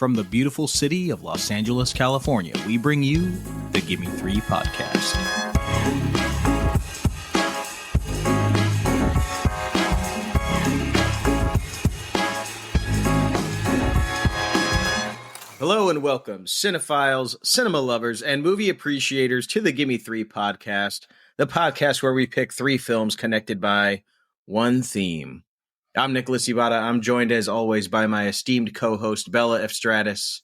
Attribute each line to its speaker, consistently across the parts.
Speaker 1: From the beautiful city of Los Angeles, California, we bring you the Gimme Three podcast. Hello and welcome, cinephiles, cinema lovers, and movie appreciators to the Gimme Three podcast, the podcast where we pick three films connected by one theme. I'm Nicholas Ibarra. I'm joined as always by my esteemed co-host, Bella F. Stratus.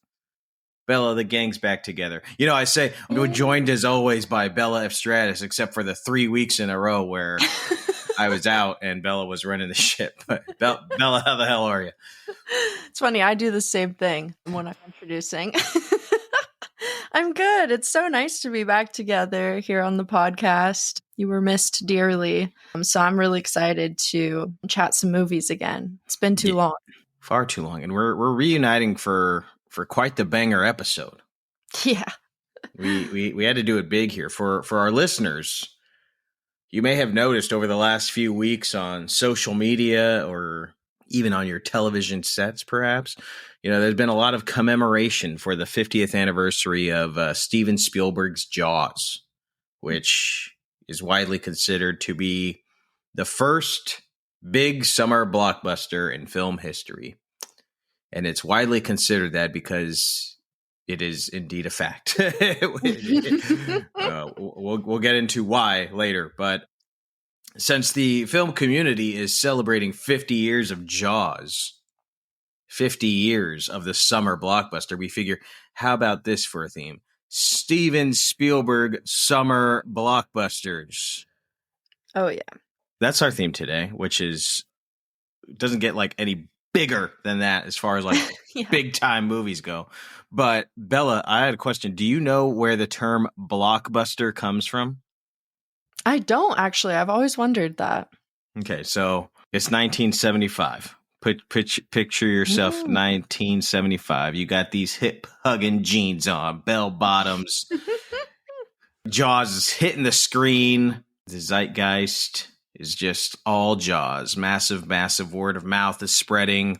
Speaker 1: Bella, the gang's back together. You know, I say I'm joined as always by Bella F. Stratus, except for the 3 weeks in a row where I was out and Bella was running the ship. But Bella, how the hell are you?
Speaker 2: It's funny. I do the same thing when I'm introducing. I'm good. It's so nice to be back together here on the podcast. You were missed dearly. So I'm really excited to chat some movies again. It's been too long.
Speaker 1: Far too long. And we're reuniting for quite the banger episode.
Speaker 2: Yeah.
Speaker 1: We had to do it big here. For our listeners, you may have noticed over the last few weeks on social media or even on your television sets, perhaps, you know, there's been a lot of commemoration for the 50th anniversary of Steven Spielberg's Jaws, which is widely considered to be the first big summer blockbuster in film history. And it's widely considered that because it is indeed a fact. We'll get into why later, but since the film community is celebrating 50 years of Jaws, 50 years of the summer blockbuster, we figure, how about this for a theme? Steven Spielberg Summer Blockbusters.
Speaker 2: Oh, yeah.
Speaker 1: That's our theme today, which doesn't get like any bigger than that as far as like big time movies go. But Bella, I had a question. Do you know where the term blockbuster comes from?
Speaker 2: I don't actually. I've always wondered that.
Speaker 1: Okay, so it's 1975. Picture yourself 1975. You got these hip hugging jeans on, bell bottoms. Jaws is hitting the screen. The zeitgeist is just all Jaws. Massive, massive word of mouth is spreading.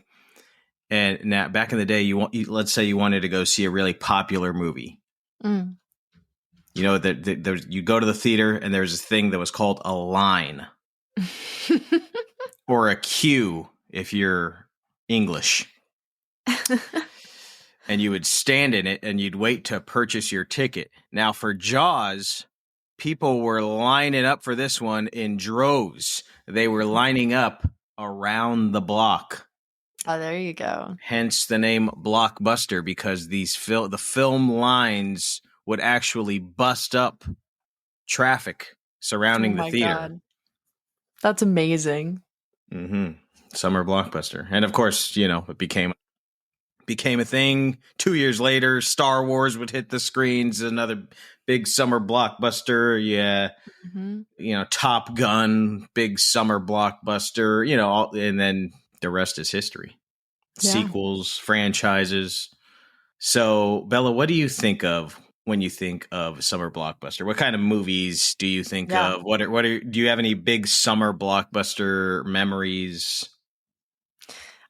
Speaker 1: And now, back in the day, let's say you wanted to go see a really popular movie. Mm. You know, you go to the theater and there's a thing that was called a line or a queue if you're English. And you would stand in it and you'd wait to purchase your ticket. Now for Jaws, people were lining up for this one in droves. They were lining up around the block.
Speaker 2: Oh, there you go.
Speaker 1: Hence the name Blockbuster, because the film lines would actually bust up traffic surrounding the theater. God.
Speaker 2: That's amazing.
Speaker 1: Mm-hmm. Summer blockbuster. And of course, you know, it became a thing. 2 years later, Star Wars would hit the screens, another big summer blockbuster. Yeah. Mm-hmm. You know, Top Gun, big summer blockbuster, you know, and then the rest is history. Yeah. Sequels, franchises. So, Bella, what do you think of when you think of summer blockbuster? What kind of movies do you think of? Do you have any big summer blockbuster memories?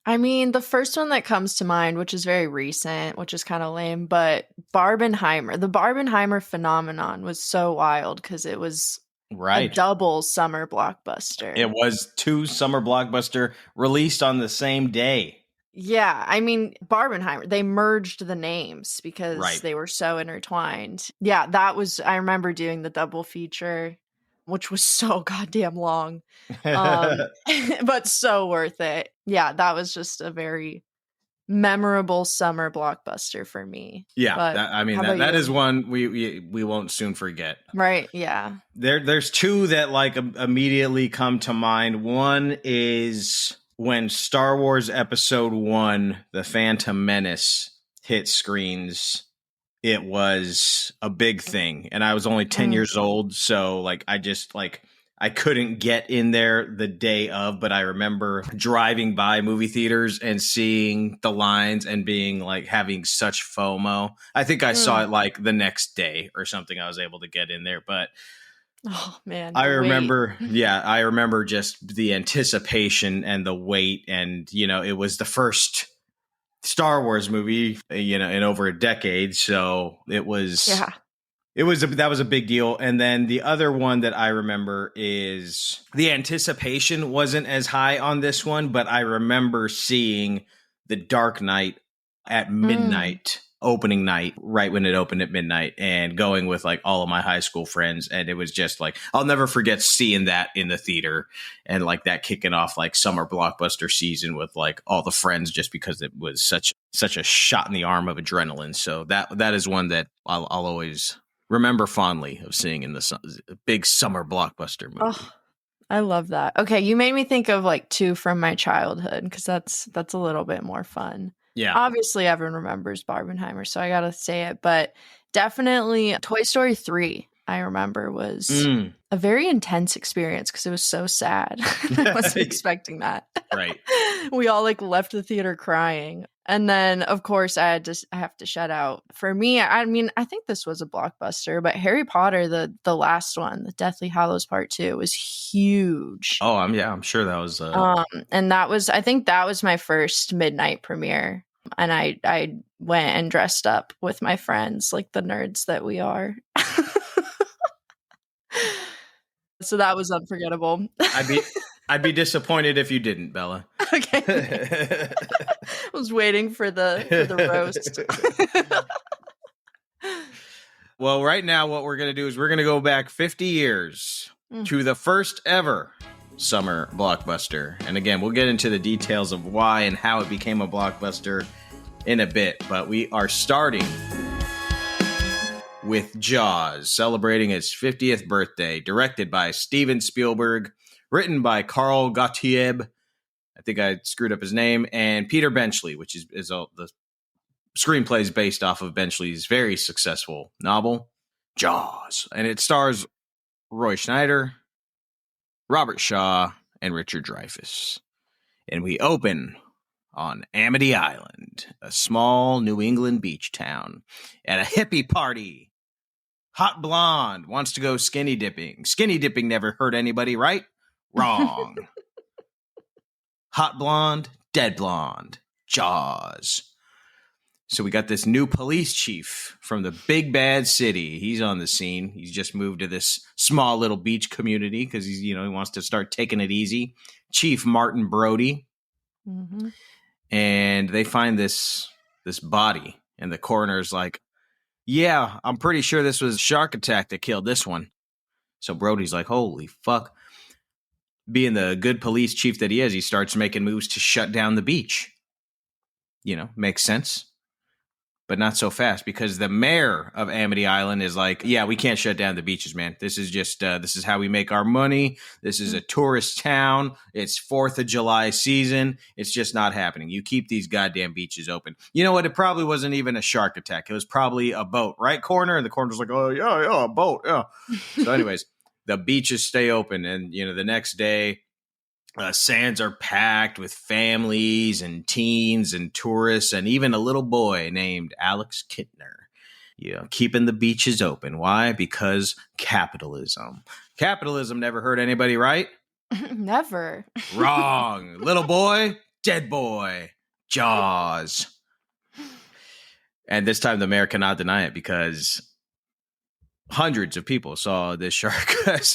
Speaker 2: I mean, the first one that comes to mind, which is very recent, which is kind of lame, but Barbenheimer. The Barbenheimer phenomenon was so wild because it was a double summer blockbuster.
Speaker 1: It was 2 summer blockbuster released on the same day.
Speaker 2: Yeah, I mean, Barbenheimer, they merged the names because they were so intertwined. Yeah, I remember doing the double feature, which was so goddamn long, but so worth it. Yeah, that was just a very memorable summer blockbuster for me.
Speaker 1: Yeah, that is one we won't soon forget.
Speaker 2: Right, yeah.
Speaker 1: There's 2 that like immediately come to mind. One is when Star Wars Episode 1, The Phantom Menace, hit screens. It was a big thing, and I was only 10 years old, so like I couldn't get in there the day of, but I remember driving by movie theaters and seeing the lines and being like having such FOMO. I think I saw it like the next day or something. I was able to get in there, but
Speaker 2: oh man,
Speaker 1: I remember just the anticipation and the wait, and you know, it was the first Star Wars movie, in over a decade. So it was, that was a big deal. And then the other one that I remember is the anticipation wasn't as high on this one, but I remember seeing The Dark Knight at midnight, opening night, right when it opened at midnight, and going with like all of my high school friends. And it was just like, I'll never forget seeing that in the theater and like that kicking off like summer blockbuster season with like all the friends, just because it was such a shot in the arm of adrenaline. So that is one that I'll always remember fondly of seeing in the big summer blockbuster movie.
Speaker 2: Oh, I love that. Okay, you made me think of like two from my childhood, because that's a little bit more fun.
Speaker 1: Yeah.
Speaker 2: Obviously, everyone remembers Barbenheimer, so I gotta say it. But definitely Toy Story 3, I remember, was a very intense experience because it was so sad. I wasn't expecting that.
Speaker 1: Right.
Speaker 2: We all like left the theater crying. And then, of course, I have to shout out, for me, I mean, I think this was a blockbuster, but Harry Potter, the last one, the Deathly Hallows Part 2, was huge.
Speaker 1: Oh, I'm sure that was.
Speaker 2: And I think that was my first midnight premiere. And I went and dressed up with my friends, like the nerds that we are. So that was unforgettable.
Speaker 1: I'd be disappointed if you didn't, Bella.
Speaker 2: Okay. I was waiting for the roast.
Speaker 1: Well, right now what we're going to do is we're going to go back 50 years to the first ever summer blockbuster. And again, we'll get into the details of why and how it became a blockbuster in a bit. But we are starting with Jaws, celebrating its 50th birthday, directed by Steven Spielberg, written by Carl Gottlieb, I think I screwed up his name, and Peter Benchley, which is the screenplay is based off of Benchley's very successful novel, Jaws. And it stars Roy Schneider, Robert Shaw, and Richard Dreyfuss. And we open on Amity Island, a small New England beach town, at a hippie party. Hot blonde wants to go skinny dipping. Skinny dipping never hurt anybody, right? Wrong. Hot blonde, dead blonde. Jaws. So we got this new police chief from the big bad city. He's on the scene. He's just moved to this small little beach community because he wants to start taking it easy. Chief Martin Brody. Mm-hmm. And they find this body, and the coroner's like, yeah, I'm pretty sure this was a shark attack that killed this one. So Brody's like, holy fuck. Being the good police chief that he is, he starts making moves to shut down the beach. Makes sense. But not so fast, because the mayor of Amity Island is like, yeah, we can't shut down the beaches, man. This is just, this is how we make our money. This is a tourist town. It's 4th of July season. It's just not happening. You keep these goddamn beaches open. You know what? It probably wasn't even a shark attack. It was probably a boat, right, coroner? And the coroner's like, oh, yeah, a boat, yeah. So anyways, the beaches stay open. And, the next day, sands are packed with families and teens and tourists and even a little boy named Alex Kittner. Keeping the beaches open. Why? Because capitalism. Capitalism never hurt anybody, right?
Speaker 2: Never.
Speaker 1: Wrong. Little boy, dead boy. Jaws. And this time the mayor cannot deny it, because hundreds of people saw this shark. This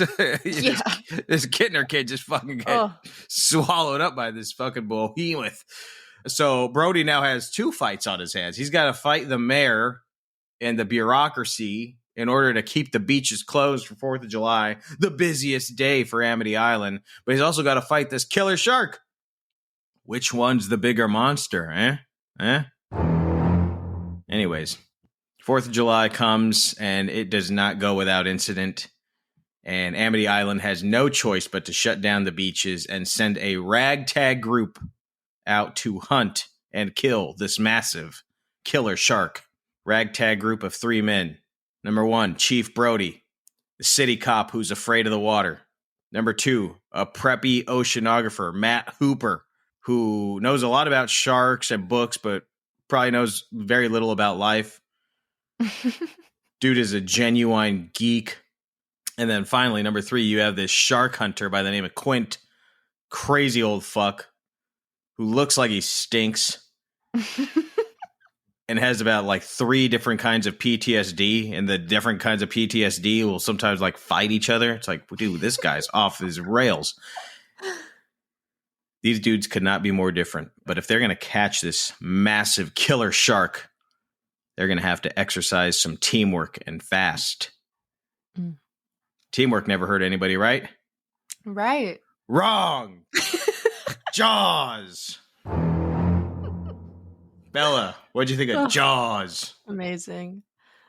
Speaker 1: Kittner kid just fucking get swallowed up by this fucking behemoth. So Brody now has 2 fights on his hands. He's got to fight the mayor and the bureaucracy in order to keep the beaches closed for 4th of July, the busiest day for Amity Island. But he's also got to fight this killer shark. Which one's the bigger monster, eh? Anyways. 4th of July comes, and it does not go without incident. And Amity Island has no choice but to shut down the beaches and send a ragtag group out to hunt and kill this massive killer shark. Ragtag group of 3 men. Number 1, Chief Brody, the city cop who's afraid of the water. Number 2, a preppy oceanographer, Matt Hooper, who knows a lot about sharks and books, but probably knows very little about life. Dude is a genuine geek. And then finally, number 3, you have this shark hunter by the name of Quint. Crazy old fuck who looks like he stinks. and has about like 3 different kinds of PTSD, and the different kinds of PTSD will sometimes like fight each other. It's like, dude, this guy's off his rails. These dudes could not be more different. But if they're going to catch this massive killer shark, they're going to have to exercise some teamwork and fast. Mm. Teamwork never hurt anybody, right?
Speaker 2: Right.
Speaker 1: Wrong. Jaws. Bella, what'd you think of Jaws?
Speaker 2: Amazing.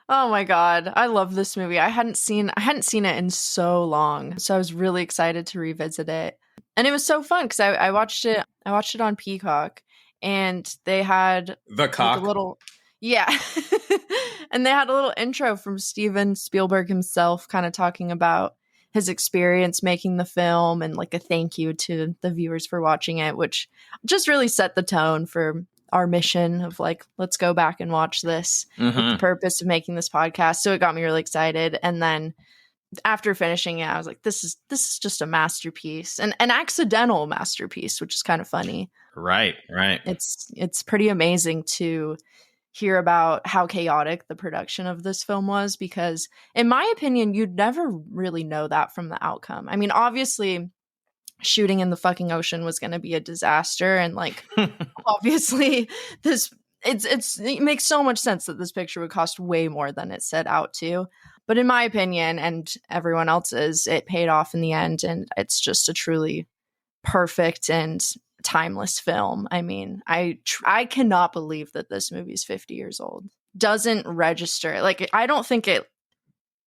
Speaker 2: Oh my God. I love this movie. I hadn't seen it in so long. So I was really excited to revisit it. And it was so fun because I watched it on Peacock, and they had
Speaker 1: the cock.
Speaker 2: Like a little, yeah. And they had a little intro from Steven Spielberg himself, kind of talking about his experience making the film and like a thank you to the viewers for watching it, which just really set the tone for our mission of like, let's go back and watch this with the purpose of making this podcast. So it got me really excited. And then after finishing it, I was like, this is just a masterpiece, and an accidental masterpiece, which is kind of funny.
Speaker 1: Right.
Speaker 2: It's pretty amazing to hear about how chaotic the production of this film was, because in my opinion, you'd never really know that from the outcome. I mean, obviously shooting in the fucking ocean was going to be a disaster, and like obviously it makes so much sense that this picture would cost way more than it set out to. But in my opinion, and everyone else's, it paid off in the end, and it's just a truly perfect and timeless film. I mean, I cannot believe that this movie is 50 years old. Doesn't register. Like, I don't think it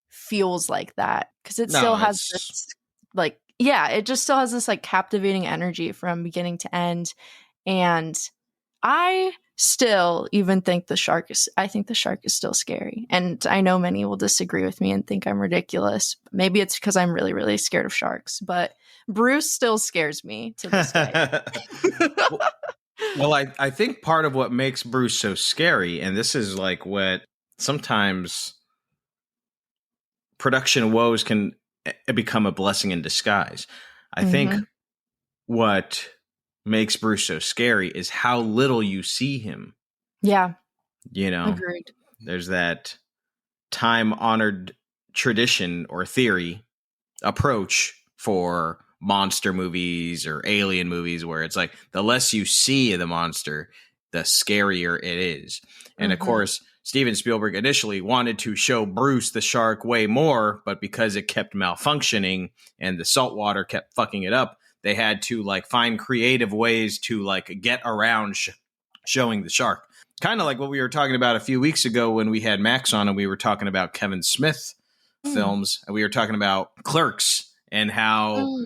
Speaker 2: feels like that, because it still has this, like, yeah, it just still has this like captivating energy from beginning to end. And I still even think the shark is still scary. And I know many will disagree with me and think I'm ridiculous. Maybe it's because I'm really, really scared of sharks, but Bruce still scares me to this day.
Speaker 1: Well, I think part of what makes Bruce so scary, and this is like what sometimes production woes can become a blessing in disguise. I think what makes Bruce so scary is how little you see him.
Speaker 2: Yeah.
Speaker 1: You know,
Speaker 2: agreed.
Speaker 1: There's that time-honored tradition or theory approach for monster movies or alien movies where it's like the less you see of the monster, the scarier it is. And of course, Steven Spielberg initially wanted to show Bruce the shark way more, but because it kept malfunctioning and the salt water kept fucking it up, they had to like find creative ways to like get around showing the shark. Kind of like what we were talking about a few weeks ago when we had Max on and we were talking about Kevin Smith films, and we were talking about Clerks and how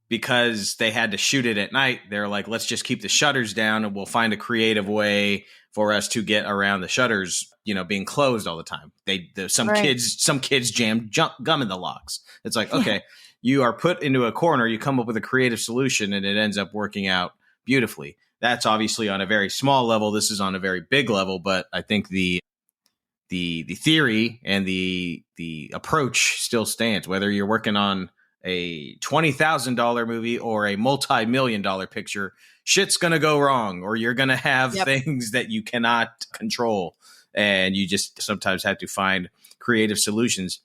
Speaker 1: because they had to shoot it at night, they're like, let's just keep the shutters down and we'll find a creative way for us to get around the shutters, you know, being closed all the time. Some kids jammed gum in the locks. It's like, okay, you are put into a corner, you come up with a creative solution, and it ends up working out beautifully. That's obviously on a very small level. This is on a very big level, but I think the theory and the approach still stands. Whether you're working on a $20,000 movie or a multi-million-dollar picture, shit's gonna go wrong, or you're gonna have things that you cannot control, and you just sometimes have to find creative solutions.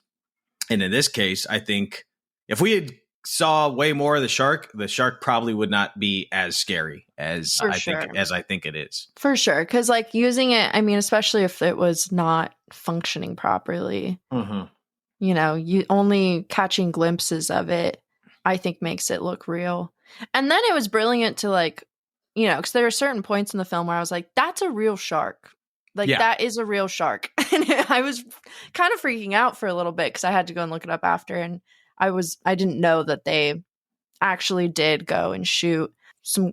Speaker 1: And in this case, I think if we had saw way more of the shark probably would not be as scary as I think it is. For sure. Because like using it, I mean, especially if it was not functioning properly, you know, you only catching glimpses of it, I think makes it look real. And then it was brilliant to like, you know, because there are certain points in the film where I was like, that's a real shark. Like that is a real shark. And I was kind of freaking out for a little bit because I had to go and look it up after, and I didn't know that they actually did go and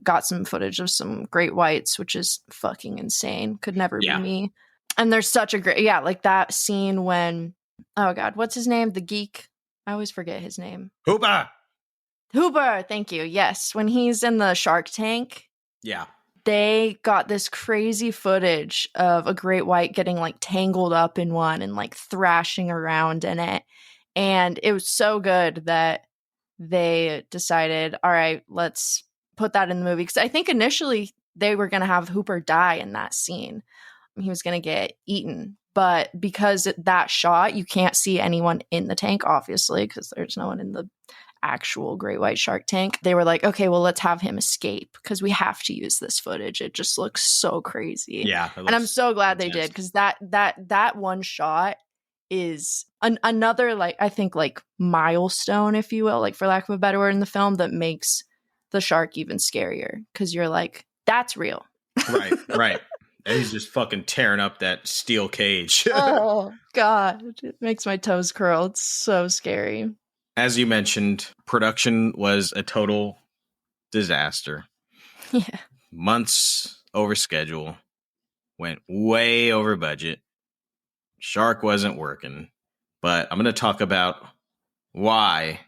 Speaker 1: got some footage of some great whites, which is fucking insane. Could never be me. And there's such a great, like that scene when, oh God, what's his name? The geek. I always forget his name. Hooper. Thank you. Yes. When he's in the shark tank. Yeah. They got this crazy footage of a great white getting like tangled up in one and like thrashing around in it. And it was so good that they decided, all right, let's put that in the movie. Because I think initially
Speaker 2: they were going to have Hooper die in that scene. He was going to get eaten. But because that shot, you can't see anyone in the tank, obviously, because there's no one in the actual great white shark tank. They were like, okay, well, let's have him escape because we have to use this footage. It just looks so crazy.
Speaker 1: Yeah.
Speaker 2: And I'm so glad they did, because that one shot is another, like, I think, like, milestone, if you will, like, for lack of a better word, in the film that makes the shark even scarier, because you're like, that's real.
Speaker 1: Right. And he's just fucking tearing up that steel cage.
Speaker 2: Oh, God. It makes my toes curl. It's so scary.
Speaker 1: As you mentioned, production was a total disaster.
Speaker 2: Yeah.
Speaker 1: Months over schedule. Went way over budget. Shark wasn't working. But I'm going to talk about why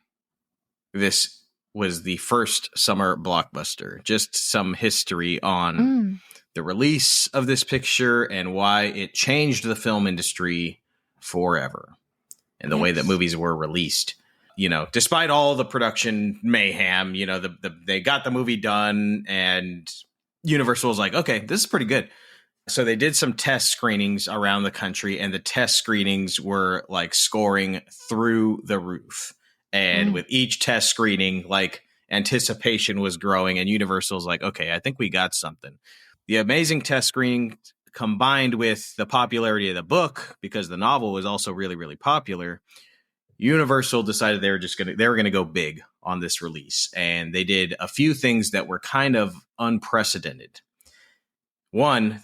Speaker 1: this was the first summer blockbuster. Just some history on the release of this picture and why it changed the film industry forever and the way that movies were released. You know, despite all the production mayhem, you know, they got the movie done and Universal was like, okay, this is pretty good. So they did some test screenings around the country, and the test screenings were like scoring through the roof. And with each test screening, like, anticipation was growing, and Universal's like, okay, I think we got something. The amazing test screening combined with the popularity of the book, because the novel was also really, really popular, Universal decided they were going to go big on this release. And they did a few things that were kind of unprecedented. One,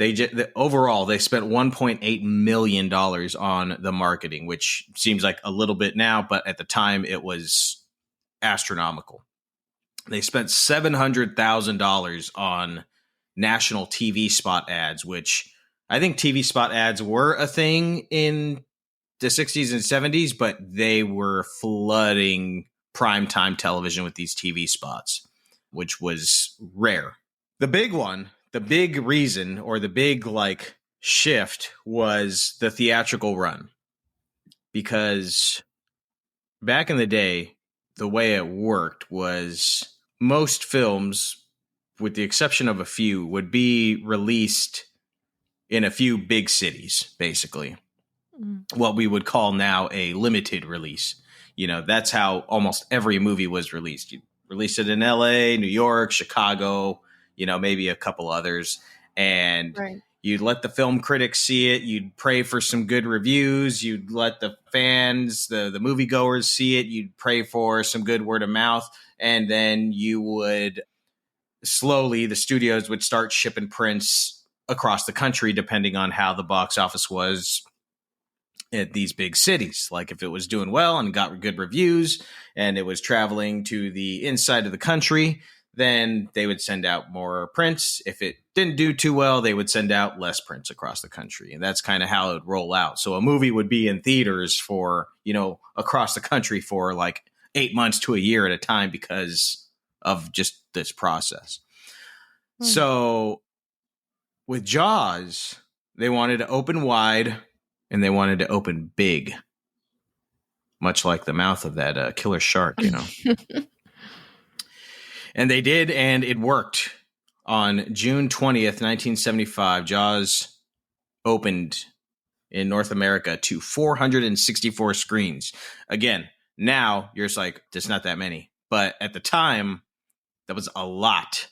Speaker 1: overall, they spent $1.8 million on the marketing, which seems like a little bit now, but at the time it was astronomical. They spent $700,000 on national TV spot ads, which I think TV spot ads were a thing in the 60s and 70s, but they were flooding primetime television with these TV spots, which was rare. The big reason, or the big, like, shift was the theatrical run. Because back in the day, the way it worked was most films, with the exception of a few, would be released in a few big cities, basically. What we would call now a limited release. You know, that's how almost every movie was released. You released it in LA, New York, Chicago, you know, maybe a couple others. And you'd let the film critics see it. You'd pray for some good reviews. You'd let the fans, the moviegoers see it. You'd pray for some good word of mouth. And then you would slowly, the studios would start shipping prints across the country, depending on how the box office was at these big cities. Like, if it was doing well and got good reviews and it was traveling to the inside of the country, then they would send out more prints. If it didn't do too well, they would send out less prints across the country. And that's kind of how it would roll out. So a movie would be in theaters for, you know, across the country for like 8 months to a year at a time because of just this process. So with Jaws, they wanted to open wide and they wanted to open big, much like the mouth of that killer shark, you know. And they did, and it worked. On June 20th, 1975, Jaws opened in North America to 464 screens. Again, now you're just like, there's not that many. But at the time, that was a lot.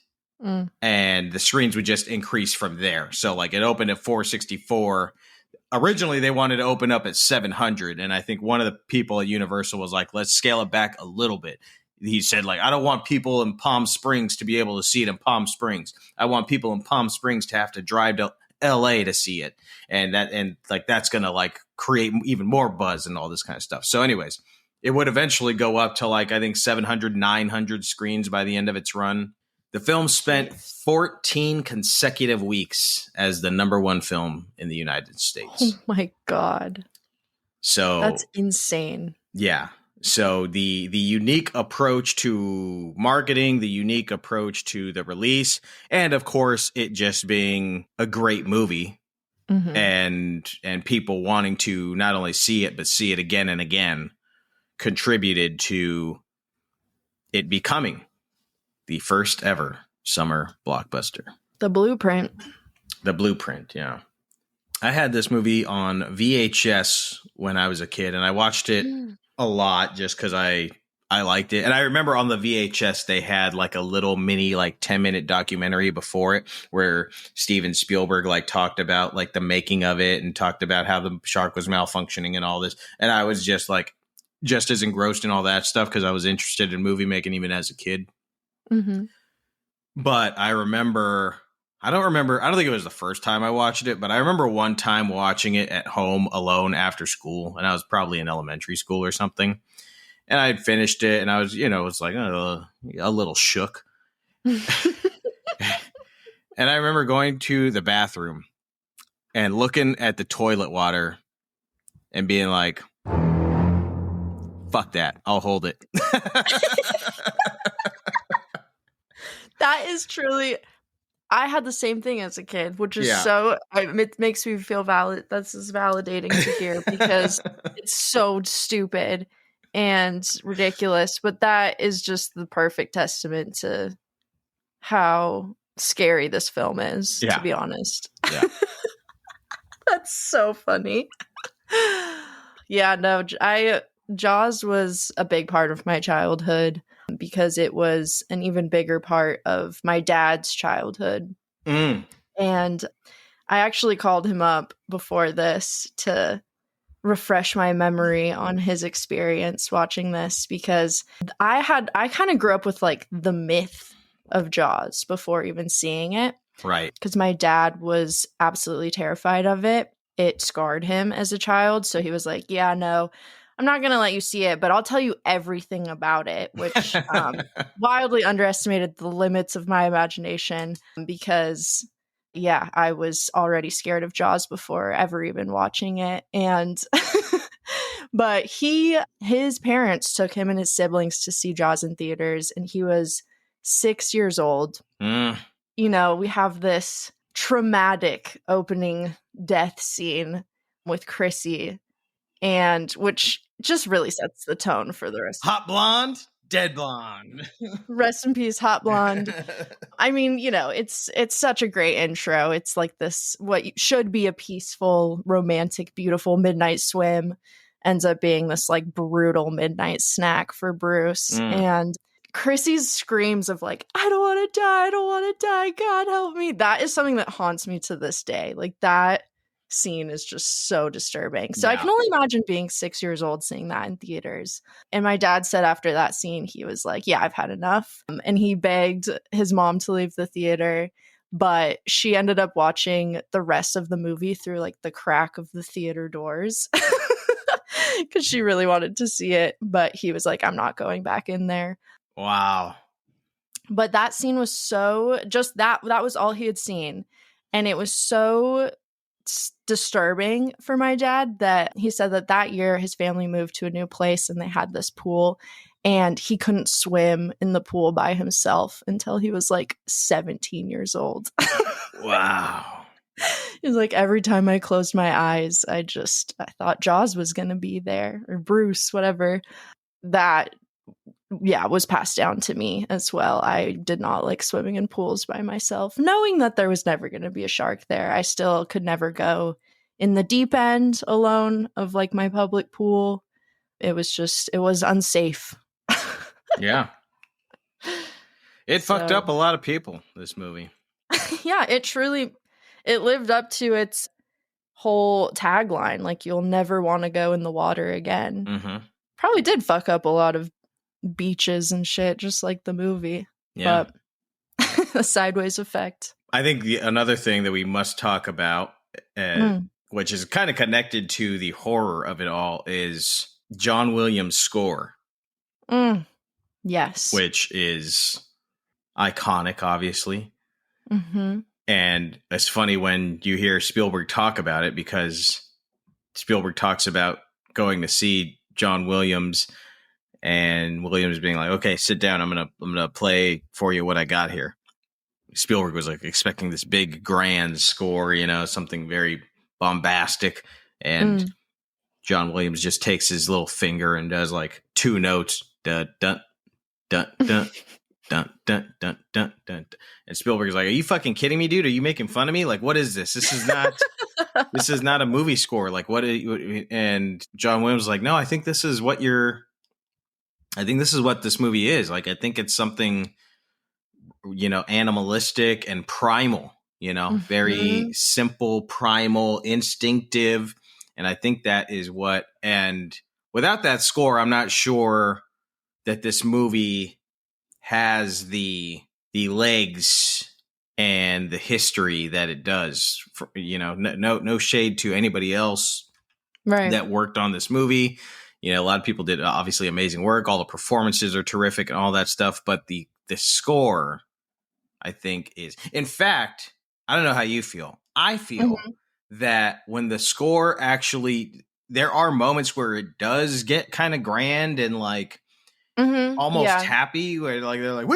Speaker 1: And the screens would just increase from there. So, like, it opened at 464. Originally, they wanted to open up at 700. And I think one of the people at Universal was like, let's scale it back a little bit. He said, like, I don't want people in Palm Springs to be able to see it in Palm Springs. I want people in Palm Springs to have to drive to LA to see it. And that's going to, like, create even more buzz and all this kind of stuff. So anyways, it would eventually go up to, like, I think 700, 900 screens by the end of its run. The film spent 14 consecutive weeks as the number one film in the United States.
Speaker 2: Oh my God.
Speaker 1: So
Speaker 2: that's insane.
Speaker 1: Yeah. So the unique approach to marketing, the unique approach to the release, and of course it just being a great movie, and people wanting to not only see it but see it again and again, contributed to it becoming the first ever summer blockbuster.
Speaker 2: The Blueprint.
Speaker 1: The Blueprint, yeah. I had this movie on VHS when I was a kid, and I watched it a lot just because I liked it. And I remember on the VHS, they had like a little mini, like 10-minute documentary before it where Steven Spielberg like talked about like the making of it and talked about how the shark was malfunctioning and all this. And I was just as engrossed in all that stuff because I was interested in movie making even as a kid.
Speaker 2: Mm-hmm.
Speaker 1: But I don't think it was the first time I watched it, but I remember one time watching it at home alone after school, and I was probably in elementary school or something. And I had finished it, and I was, it's like a little shook. And I remember going to the bathroom and looking at the toilet water and being like, fuck that, I'll hold it.
Speaker 2: That is truly... I had the same thing as a kid, which is it makes me feel valid. That's just validating to hear because it's so stupid and ridiculous. But that is just the perfect testament to how scary this film is, to be honest.
Speaker 1: Yeah.
Speaker 2: That's so funny. Yeah, no, Jaws was a big part of my childhood because it was an even bigger part of my dad's childhood. And I actually called him up before this to refresh my memory on his experience watching this because I kind of grew up with like the myth of Jaws before even seeing it.
Speaker 1: Right.
Speaker 2: Because my dad was absolutely terrified of it. It scarred him as a child. So he was like, yeah, no, I'm not going to let you see it, but I'll tell you everything about it, which wildly underestimated the limits of my imagination because, yeah, I was already scared of Jaws before ever even watching it. And but his parents took him and his siblings to see Jaws in theaters, and he was 6 years old. You know, we have this traumatic opening death scene with Chrissy, and which just really sets the tone for the rest.
Speaker 1: Hot blonde, dead blonde.
Speaker 2: Rest in peace, hot blonde. I mean, you know, it's such a great intro. It's like this, what should be a peaceful, romantic, beautiful midnight swim ends up being this like brutal midnight snack for Bruce. And Chrissy's screams of like, I don't want to die, I don't want to die, God help me. That is something that haunts me to this day. Like that scene is just so disturbing. So I can only imagine being 6 years old seeing that in theaters. And my dad said after that scene, he was like, yeah, I've had enough. And he begged his mom to leave the theater, but she ended up watching the rest of the movie through like the crack of the theater doors because she really wanted to see it. But he was like, I'm not going back in there.
Speaker 1: Wow.
Speaker 2: But that scene was so just that was all he had seen. And it was so disturbing for my dad that he said that year his family moved to a new place and they had this pool and he couldn't swim in the pool by himself until he was like 17 years old.
Speaker 1: Wow.
Speaker 2: He was like, every time I closed my eyes, I thought Jaws was going to be there, or Bruce, whatever. That was passed down to me as well. I did not like swimming in pools by myself, knowing that there was never going to be a shark there. I still could never go in the deep end alone of like my public pool. It was unsafe.
Speaker 1: Yeah. It fucked up a lot of people, this movie.
Speaker 2: Yeah, it lived up to its whole tagline, like you'll never want to go in the water again.
Speaker 1: Mm-hmm.
Speaker 2: Probably did fuck up a lot of beaches and shit, just like the movie.
Speaker 1: Yeah.
Speaker 2: But a sideways effect.
Speaker 1: I think another thing that we must talk about, which is kind of connected to the horror of it all, is John Williams' score.
Speaker 2: Yes.
Speaker 1: Which is iconic, obviously.
Speaker 2: Mm-hmm.
Speaker 1: And it's funny when you hear Spielberg talk about it, because Spielberg talks about going to see John Williams and Williams being like, okay, sit down. I'm gonna play for you what I got here. Spielberg was like expecting this big grand score, something very bombastic. And John Williams just takes his little finger and does like two notes. Dun, dun, dun, dun, Dun, dun, dun, dun, dun. And Spielberg's like, are you fucking kidding me, dude? Are you making fun of me? Like, what is this? This is not a movie score. Like, what? And John Williams was like, no, I think this is what this movie is. Like, I think it's something, animalistic and primal, very simple, primal, instinctive. And I think that is and without that score, I'm not sure that this movie has the legs and the history that it does. No shade to anybody else that worked on this movie. A lot of people did obviously amazing work. All the performances are terrific and all that stuff. But the score, I think, is, in fact, I don't know how you feel. I feel that when the score actually, there are moments where it does get kind of grand and like, almost happy, where like they're like,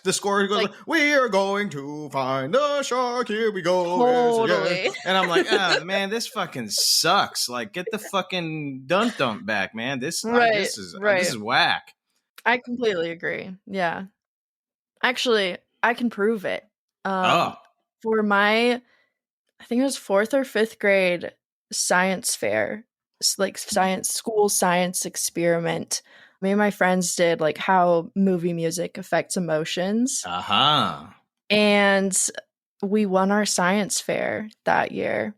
Speaker 1: the score goes like, we are going to find the shark, here we go.
Speaker 2: Totally.
Speaker 1: And I'm like, oh man, this fucking sucks. Like, get the fucking dump back, man. This is whack.
Speaker 2: I completely agree. Yeah, actually, I can prove it. For my, I think it was 4th or 5th grade science fair, like school science experiment, me and my friends did like how movie music affects emotions. And we won our science fair that year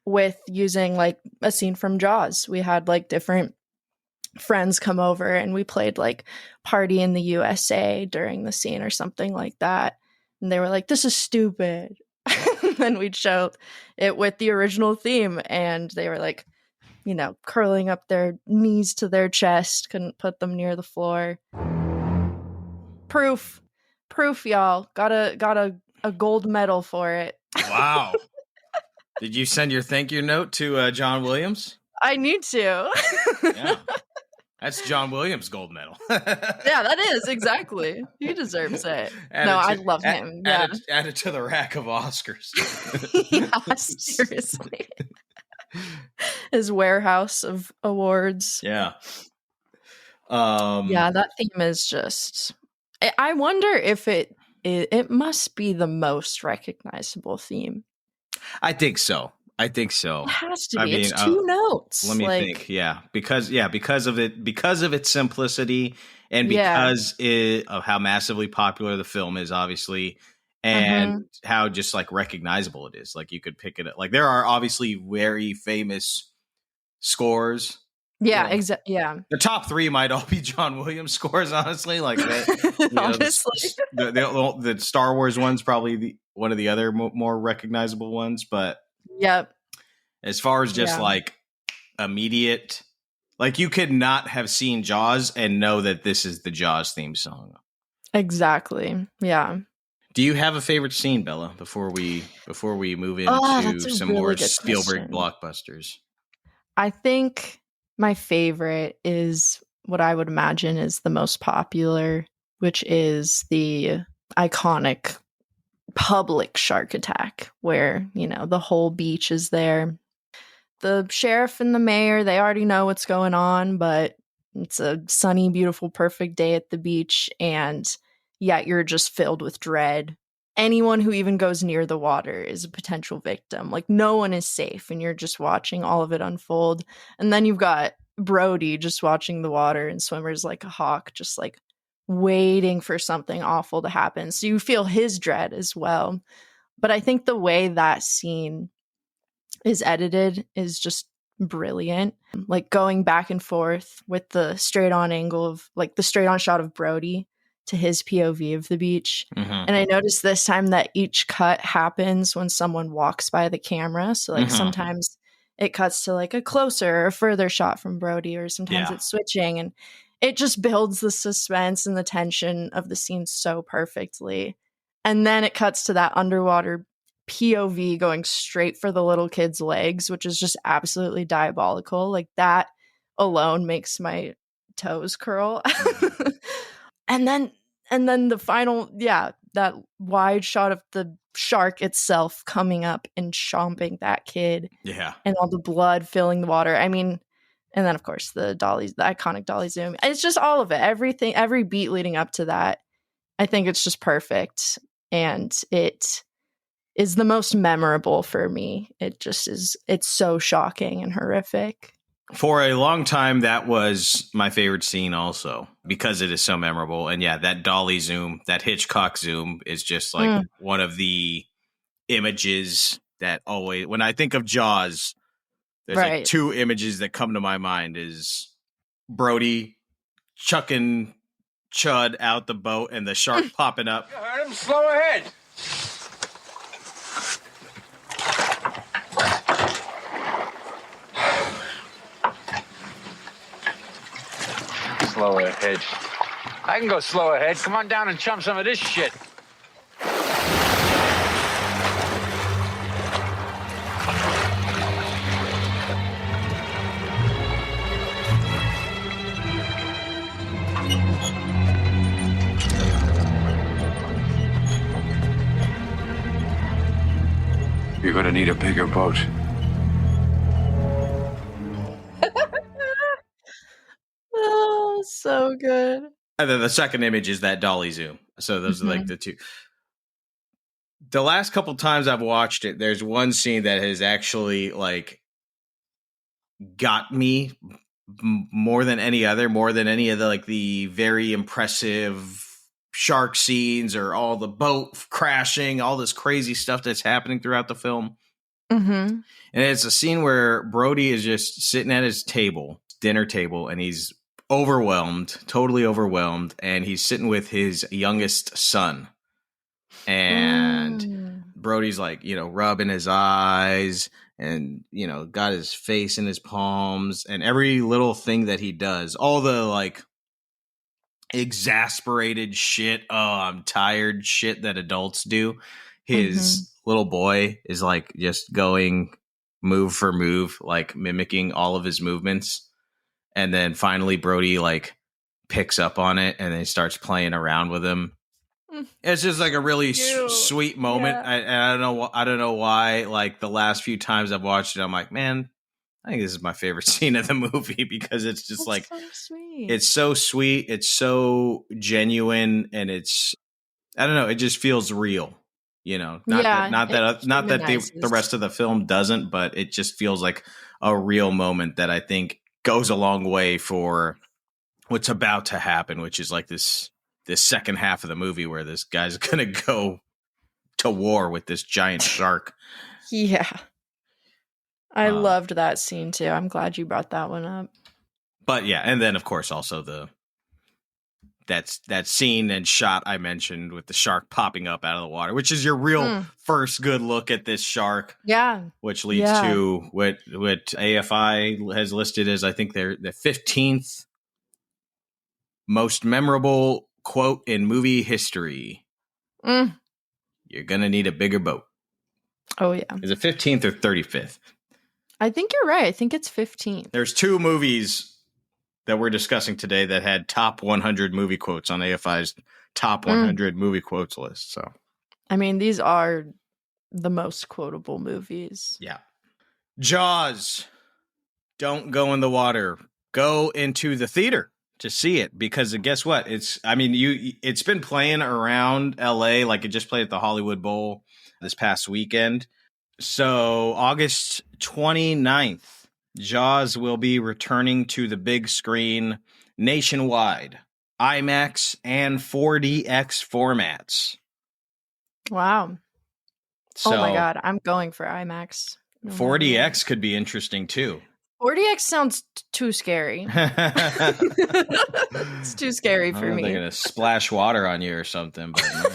Speaker 2: with using like a scene from Jaws. We had like different friends come over and we played like Party in the USA during the scene or something like that. And they were like, this is stupid. Then we'd show it with the original theme and they were like, curling up their knees to their chest, couldn't put them near the floor. Proof, y'all. Got a gold medal for it.
Speaker 1: Wow. Did you send your thank you note to John Williams?
Speaker 2: I need to.
Speaker 1: Yeah. That's John Williams' gold medal.
Speaker 2: Yeah, that is, exactly. He deserves it. I love him. Yeah.
Speaker 1: Add it to the rack of Oscars.
Speaker 2: Yeah, seriously. His warehouse of awards.
Speaker 1: Yeah.
Speaker 2: Yeah, that theme is just, I wonder if it must be the most recognizable theme.
Speaker 1: I think so.
Speaker 2: It has to be. It's 2 notes.
Speaker 1: Let me think. Yeah, because of its simplicity and because of how massively popular the film is, obviously, and how just like recognizable it is. Like you could pick it up. Like there are obviously very famous scores.
Speaker 2: Yeah, exactly. Yeah,
Speaker 1: the top 3 might all be John Williams scores. Honestly, like
Speaker 2: honestly,
Speaker 1: the Star Wars one's probably one of the other more recognizable ones. But as far as just like immediate, like you could not have seen Jaws and know that this is the Jaws theme song.
Speaker 2: Exactly. Yeah.
Speaker 1: Do you have a favorite scene, Bella, before we move into some
Speaker 2: really
Speaker 1: more Spielberg blockbusters?
Speaker 2: I think my favorite is what I would imagine is the most popular, which is the iconic public shark attack where, the whole beach is there. The sheriff and the mayor, they already know what's going on, but it's a sunny, beautiful, perfect day at the beach. And yet you're just filled with dread. Anyone who even goes near the water is a potential victim. Like no one is safe and you're just watching all of it unfold. And then you've got Brody just watching the water and swimmers like a hawk, just like waiting for something awful to happen. So you feel his dread as well. But I think the way that scene is edited is just brilliant. Like going back and forth with the straight on angle of like the straight on shot of Brody to his POV of the beach. And I noticed this time that each cut happens when someone walks by the camera. So like sometimes it cuts to like a closer or further shot from Brody, or sometimes it's switching, and it just builds the suspense and the tension of the scene so perfectly. And then it cuts to that underwater POV going straight for the little kid's legs, which is just absolutely diabolical. Like that alone makes my toes curl. And then the final, that wide shot of the shark itself coming up and chomping that kid.
Speaker 1: Yeah.
Speaker 2: And all the blood filling the water. I mean, and then of course the iconic dolly zoom. It's just all of it. Everything, every beat leading up to that I think it's just perfect. And it is the most memorable for me. It just is. It's so shocking and horrific.
Speaker 1: For a long time, that was my favorite scene also because it is so memorable. And yeah, that dolly zoom, that Hitchcock zoom is just like one of the images that always, when I think of Jaws, there's like two images that come to my mind is Brody chucking Chud out the boat and the shark popping up.
Speaker 3: You heard him. Slow ahead. Slow ahead. I can go slow ahead. Come on down and chum some of this shit. You're gonna need a bigger boat.
Speaker 2: Oh, so good.
Speaker 1: And then the second image is that dolly zoom. So those are like the two. The last couple times I've watched it, there's one scene that has actually like got me more than any of the like the very impressive shark scenes or all the boat crashing, all this crazy stuff that's happening throughout the film. And it's a scene where Brody is just sitting at his dinner table, and he's totally overwhelmed, and he's sitting with his youngest son. And Brody's like, rubbing his eyes and, got his face in his palms, and every little thing that he does, all the like exasperated shit, I'm tired shit that adults do. His little boy is like just going move for move, like mimicking all of his movements. And then finally Brody like picks up on it and then starts playing around with him. It's just like a really sweet moment. Yeah. I don't know why, like the last few times I've watched it, I'm like, man, I think this is my favorite scene of the movie because it's just so sweet. It's so sweet. It's so genuine. And I don't know. It just feels real, not that the rest of the film doesn't, but it just feels like a real moment that I think goes a long way for what's about to happen, which is like this second half of the movie where this guy's going to go to war with this giant shark.
Speaker 2: Yeah. I loved that scene too. I'm glad you brought that one up.
Speaker 1: But yeah, and then of course also that scene and shot I mentioned with the shark popping up out of the water, which is your real first good look at this shark.
Speaker 2: Yeah.
Speaker 1: Which leads to what AFI has listed as, I think, they're the 15th most memorable quote in movie history. You're gonna need a bigger boat.
Speaker 2: Oh yeah.
Speaker 1: Is it 15th or 35th?
Speaker 2: I think you're right. I think it's 15th.
Speaker 1: There's two movies that we're discussing today that had top 100 movie quotes on AFI's top 100 movie quotes list. So,
Speaker 2: I mean, these are the most quotable movies.
Speaker 1: Yeah. Jaws. Don't go in the water. Go into the theater to see it, because guess what? It's been playing around LA, like it just played at the Hollywood Bowl this past weekend. So August 29th, Jaws will be returning to the big screen nationwide, IMAX and 4DX formats.
Speaker 2: Wow.
Speaker 1: So,
Speaker 2: oh my God, I'm going for IMAX.
Speaker 1: 4DX could be interesting too.
Speaker 2: 4DX sounds too scary. It's too scary for me.
Speaker 1: They're going to splash water on you or something. But no.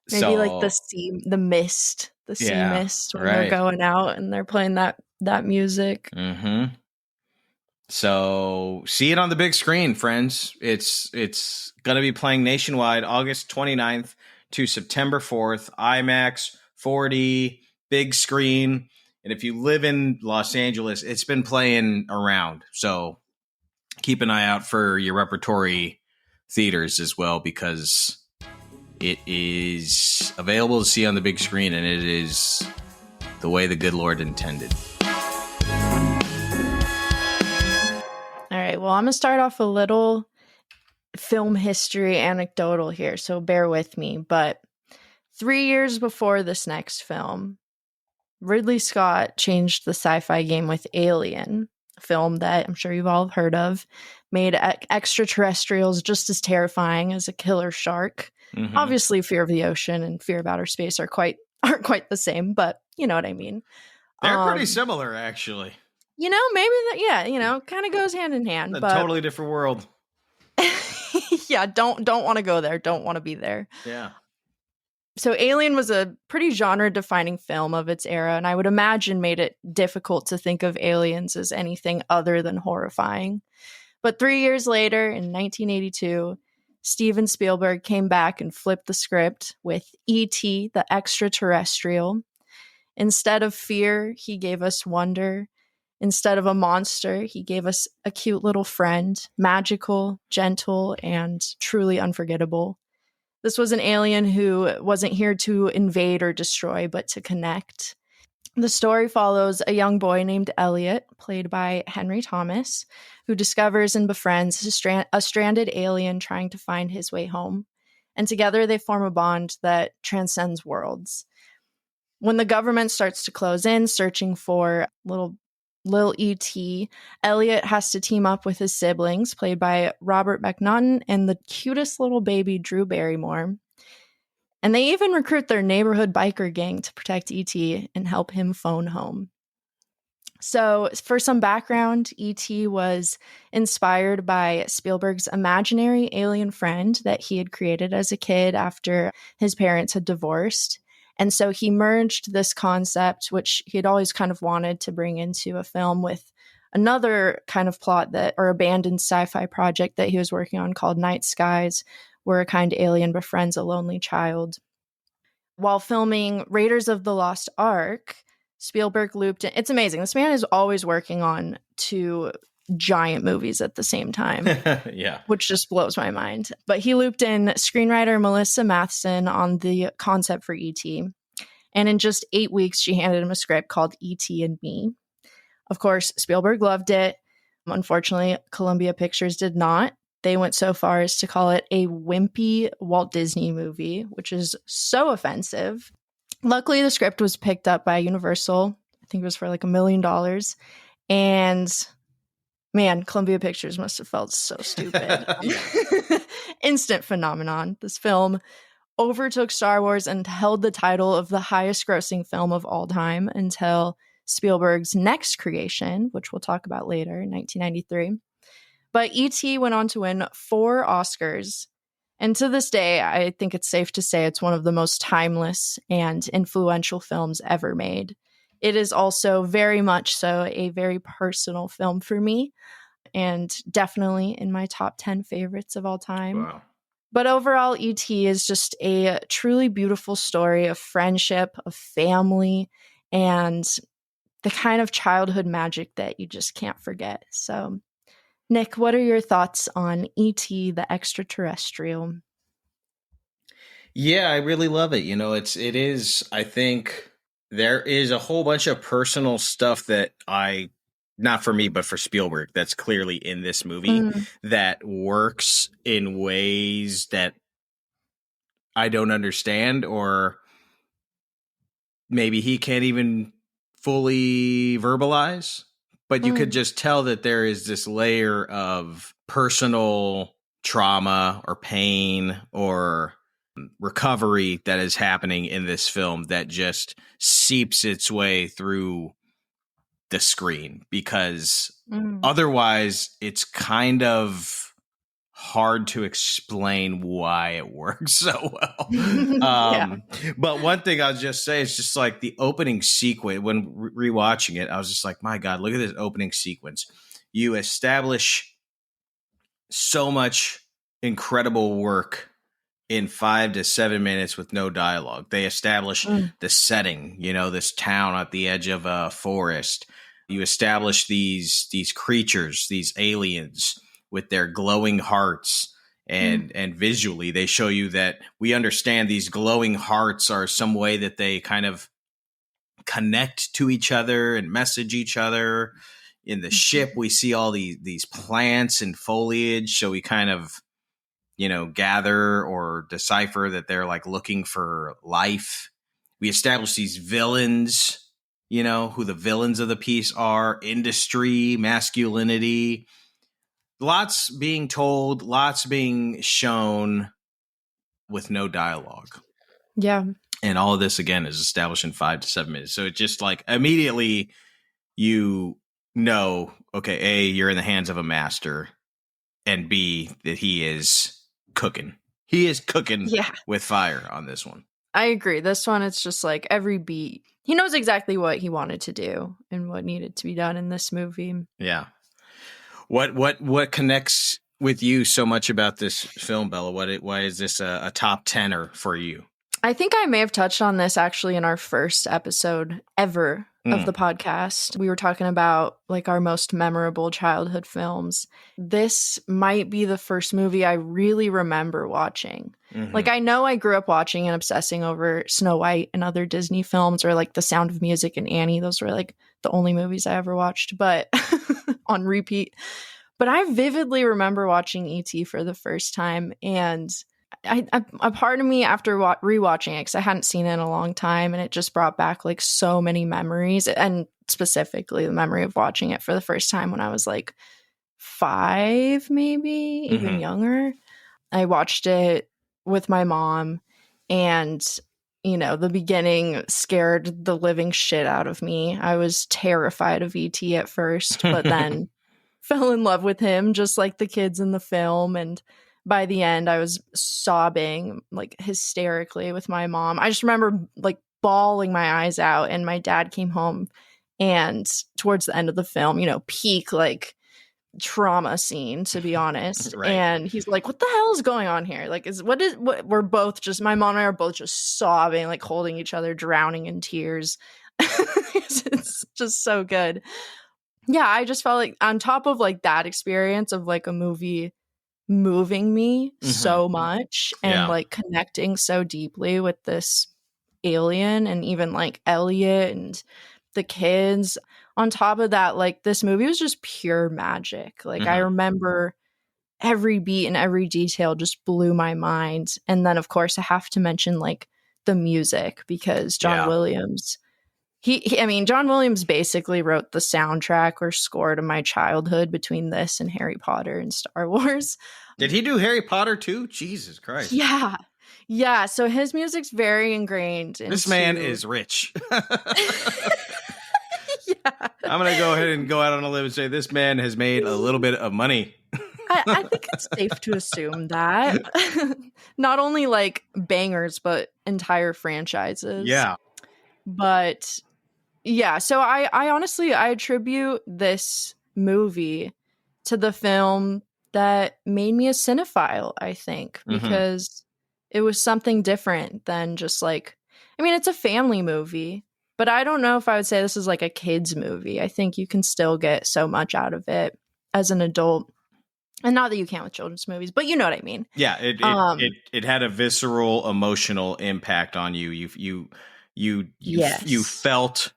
Speaker 2: Maybe like the sea mist when they're going out and they're playing that music.
Speaker 1: Mm-hmm. So see it on the big screen, friends. It's going to be playing nationwide August 29th to September 4th. IMAX, 4D, big screen. And if you live in Los Angeles, it's been playing around. So keep an eye out for your repertory theaters as well, because it is available to see on the big screen, and it is the way the good Lord intended.
Speaker 2: All right. Well, I'm going to start off a little film history anecdotal here, so bear with me. But 3 years before this next film, Ridley Scott changed the sci-fi game with Alien, a film that I'm sure you've all heard of, made extraterrestrials just as terrifying as a killer shark.
Speaker 1: Mm-hmm.
Speaker 2: Obviously, fear of the ocean and fear of outer space aren't quite the same, but you know what I mean.
Speaker 1: They're pretty similar, actually.
Speaker 2: You know, maybe that, kind of goes hand in hand.
Speaker 1: A
Speaker 2: but
Speaker 1: totally different world.
Speaker 2: yeah, don't want to go there. Don't want to be there.
Speaker 1: Yeah.
Speaker 2: So Alien was a pretty genre-defining film of its era, and I would imagine made it difficult to think of aliens as anything other than horrifying. But 3 years later, in 1982, Steven Spielberg came back and flipped the script with E.T., the Extra-Terrestrial. Instead of fear, he gave us wonder. Instead of a monster, he gave us a cute little friend, magical, gentle, and truly unforgettable. This was an alien who wasn't here to invade or destroy, but to connect. The story follows a young boy named Elliot, played by Henry Thomas, who discovers and befriends a stranded alien trying to find his way home. And together they form a bond that transcends worlds. When the government starts to close in, searching for little E.T., Elliot has to team up with his siblings, played by Robert McNaughton and the cutest little baby Drew Barrymore. And they even recruit their neighborhood biker gang to protect E.T. and help him phone home. So for some background, E.T. was inspired by Spielberg's imaginary alien friend that he had created as a kid after his parents had divorced. And so he merged this concept, which he had always kind of wanted to bring into a film, with another kind of plot or abandoned sci-fi project that he was working on called Night Skies, where a kind alien befriends a lonely child. While filming Raiders of the Lost Ark, Spielberg looped in. It's amazing. This man is always working on 2 giant movies at the same time.
Speaker 1: Yeah.
Speaker 2: Which just blows my mind. But he looped in screenwriter Melissa Matheson on the concept for E.T. And in just 8 weeks, she handed him a script called E.T. and Me. Of course, Spielberg loved it. Unfortunately, Columbia Pictures did not. They went so far as to call it a wimpy Walt Disney movie, which is so offensive. Luckily, the script was picked up by Universal. I think it was for like $1 million. And man, Columbia Pictures must have felt so stupid. Instant phenomenon. This film overtook Star Wars and held the title of the highest grossing film of all time until Spielberg's next creation, which we'll talk about later, in 1993. But E.T. went on to win 4 Oscars. And to this day, I think it's safe to say it's one of the most timeless and influential films ever made. It is also very much so a very personal film for me, and definitely in my top 10 favorites of all time.
Speaker 1: Wow.
Speaker 2: But overall, E.T. is just a truly beautiful story of friendship, of family, and the kind of childhood magic that you just can't forget. So, Nick, what are your thoughts on E.T. the Extra-Terrestrial?
Speaker 1: Yeah, I really love it. It is, I think there is a whole bunch of personal stuff that not for me, but for Spielberg, that's clearly in this movie that works in ways that I don't understand, or maybe he can't even fully verbalize. But you could just tell that there is this layer of personal trauma or pain or recovery that is happening in this film that just seeps its way through the screen, because otherwise it's kind of hard to explain why it works so well. But one thing I'll just say is just like the opening sequence. When rewatching it, I was just like, my God, look at this opening sequence. You establish so much incredible work in 5 to 7 minutes with no dialogue. They establish the setting, this town at the edge of a forest. You establish these creatures, these aliens with their glowing hearts, and visually they show you that we understand these glowing hearts are some way that they kind of connect to each other and message each other. In the ship, we see all these plants and foliage, so we kind of gather or decipher that they're like looking for life. We establish these villains, who the villains of the piece are, industry, masculinity, lots being told, lots being shown with no dialogue.
Speaker 2: Yeah.
Speaker 1: And all of this, again, is established in 5 to 7 minutes. So it's just like immediately okay, A, you're in the hands of a master, and B, that he is cooking. He is cooking with fire on this one.
Speaker 2: I agree. This one, it's just like every beat. He knows exactly what he wanted to do and what needed to be done in this movie.
Speaker 1: Yeah. What connects with you so much about this film, Bella? Why is this a top 10er for you?
Speaker 2: I think I may have touched on this actually in our first episode ever of the podcast. We were talking about like our most memorable childhood films. This might be the first movie I really remember watching. Mm-hmm. Like, I know I grew up watching and obsessing over Snow White and other Disney films, or like The Sound of Music and Annie. Those were like the only movies I ever watched, but on repeat. But I vividly remember watching E.T. for the first time, and a part of me, after rewatching it, because I hadn't seen it in a long time, and it just brought back like so many memories, and specifically the memory of watching it for the first time when I was like 5, maybe even younger. I watched it with my mom, and the beginning scared the living shit out of me. I was terrified of E.T. at first, but then fell in love with him, just like the kids in the film. And by the end, I was sobbing like hysterically with my mom. I just remember like bawling my eyes out, and my dad came home, and towards the end of the film, peak like trauma scene, to be honest. Right. And he's like, what the hell is going on here? Like, we're both just, my mom and I are both just sobbing, like holding each other, drowning in tears. It's just so good. Yeah, I just felt like on top of like that experience of like a movie moving me so much and like connecting so deeply with this alien and even like Elliot and the kids. On top of that, like this movie was just pure magic. Like I remember every beat and every detail just blew my mind. And then of course I have to mention like the music, because John Williams, John Williams basically wrote the soundtrack or score to my childhood between this and Harry Potter and Star Wars.
Speaker 1: Did he do Harry Potter too? Jesus Christ.
Speaker 2: Yeah. Yeah. So his music's very ingrained.
Speaker 1: This man is rich. I'm going to go ahead and go out on a limb and say this man has made a little bit of money.
Speaker 2: I think it's safe to assume that. Not only like bangers, but entire franchises.
Speaker 1: Yeah.
Speaker 2: But yeah, so I honestly, I attribute this movie to the film that made me a cinephile, I think, because it was something different than just like, it's a family movie, but I don't know if I would say this is like a kid's movie. I think you can still get so much out of it as an adult. And not that you can't with children's movies, but you know what I mean.
Speaker 1: Yeah, it had a visceral, emotional impact on you. You felt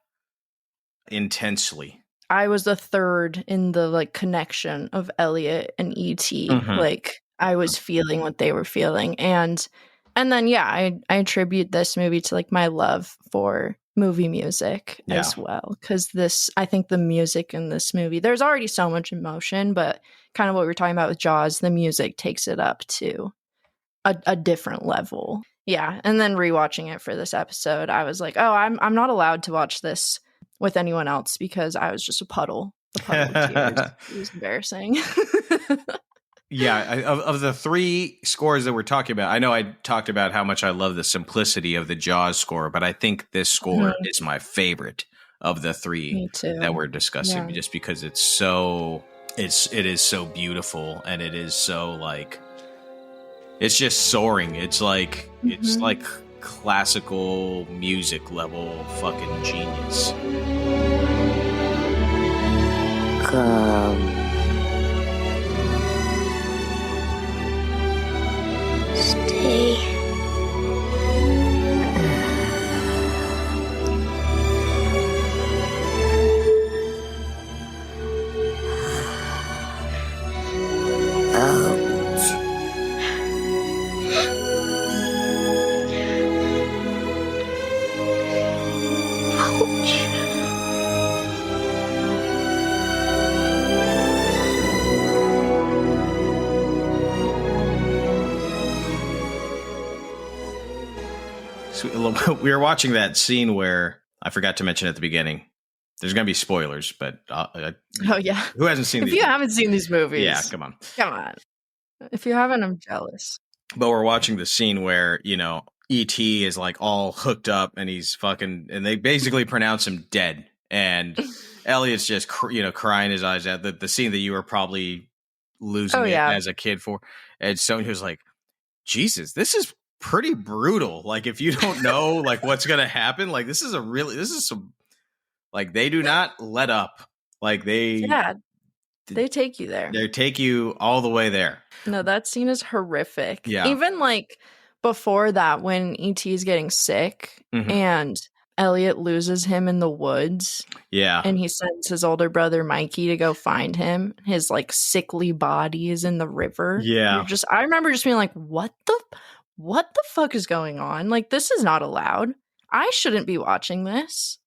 Speaker 1: intensely. I
Speaker 2: was the third in the like connection of Elliot and E.T. Like I was feeling what they were feeling, and then I attribute this movie to like my love for movie music as well, because I think the music in this movie, there's already so much emotion, but kind of what we were talking about with Jaws, the music takes it up to a different level. Yeah, and then rewatching it for this episode, I was like, oh, I'm not allowed to watch this with anyone else, because I was just a puddle of tears. It was embarrassing.
Speaker 1: Yeah, of the 3 scores that we're talking about, I know I talked about how much I love the simplicity of the Jaws score, but I think this score is my favorite of the 3 that we're discussing, just because it is so beautiful, and it is so like, it's just soaring. It's like classical music level fucking genius.
Speaker 4: Come. Stay. Out.
Speaker 1: So we were watching that scene where I forgot to mention at the beginning. There's going to be spoilers, but
Speaker 2: oh yeah,
Speaker 1: who hasn't seen?
Speaker 2: If you haven't seen these movies,
Speaker 1: yeah, come on.
Speaker 2: If you haven't, I'm jealous.
Speaker 1: But we're watching the scene where E.T. is like all hooked up and he's fucking, and they basically pronounce him dead, and Elliot's just crying his eyes out. The scene that you were probably losing it as a kid for, and Sonja was like, Jesus, this is pretty brutal. Like, if you don't know like what's gonna happen, like this is some, like, they do not let up. Like they take you there. They take you all the way there.
Speaker 2: No, that scene is horrific.
Speaker 1: Yeah.
Speaker 2: Even like before that, when E.T. is getting sick and Elliot loses him in the woods.
Speaker 1: Yeah.
Speaker 2: And he sends his older brother Mikey to go find him. His like sickly body is in the river.
Speaker 1: Yeah.
Speaker 2: I remember just being like, what the fuck is going on? Like, this is not allowed. I shouldn't be watching this.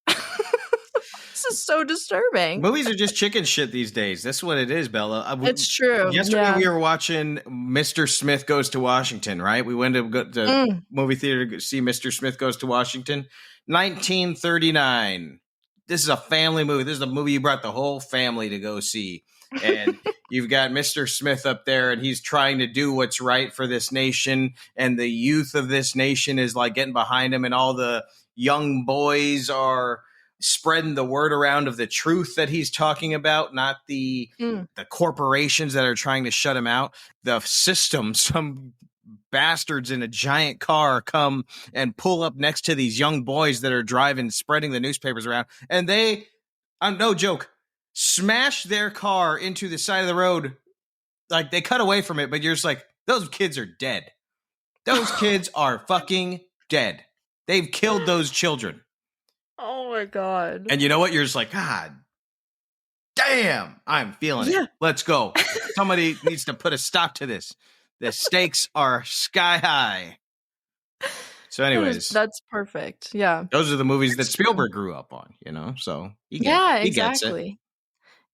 Speaker 2: This is so disturbing.
Speaker 1: Movies are just chicken shit these days. That's what it is, Bella.
Speaker 2: It's true.
Speaker 1: Yesterday we were watching Mr. Smith Goes to Washington, right? We went to go to movie theater to see Mr. Smith Goes to Washington. 1939. This is a family movie. This is a movie you brought the whole family to go see. And you've got Mr. Smith up there, and he's trying to do what's right for this nation. And the youth of this nation is like getting behind him, and all the young boys are spreading the word around of the truth that he's talking about, not the corporations that are trying to shut him out. The system, some bastards in a giant car come and pull up next to these young boys that are driving, spreading the newspapers around. And they, I'm no joke, smash their car into the side of the road. Like, they cut away from it, but you're just like, those kids are dead. Those kids are fucking dead. They've killed those children.
Speaker 2: Oh my God.
Speaker 1: And you know what? You're just like, God damn, I'm feeling it. Let's go. Somebody needs to put a stop to this. The stakes are sky high. So anyways.
Speaker 2: That's perfect. Yeah.
Speaker 1: Those are the movies that Spielberg grew up on, so he exactly. Gets it.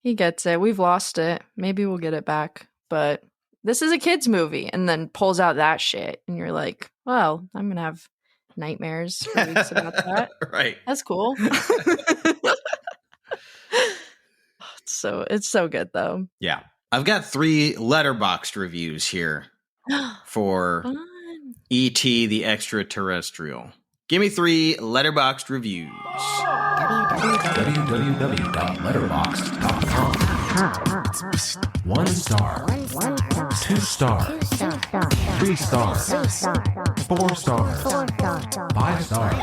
Speaker 2: He gets it. We've lost it. Maybe we'll get it back. But this is a kid's movie, and then pulls out that shit. And you're like, well, I'm going to have nightmares for weeks about that.
Speaker 1: Right.
Speaker 2: That's cool. It's so good though.
Speaker 1: Yeah. I've got 3 Letterboxd reviews here for E.T. the Extra-Terrestrial. Gimme 3 Letterboxd reviews.
Speaker 5: www.letterboxd.com. 1 star. 2 stars. 3 stars. 4 stars. 5 stars.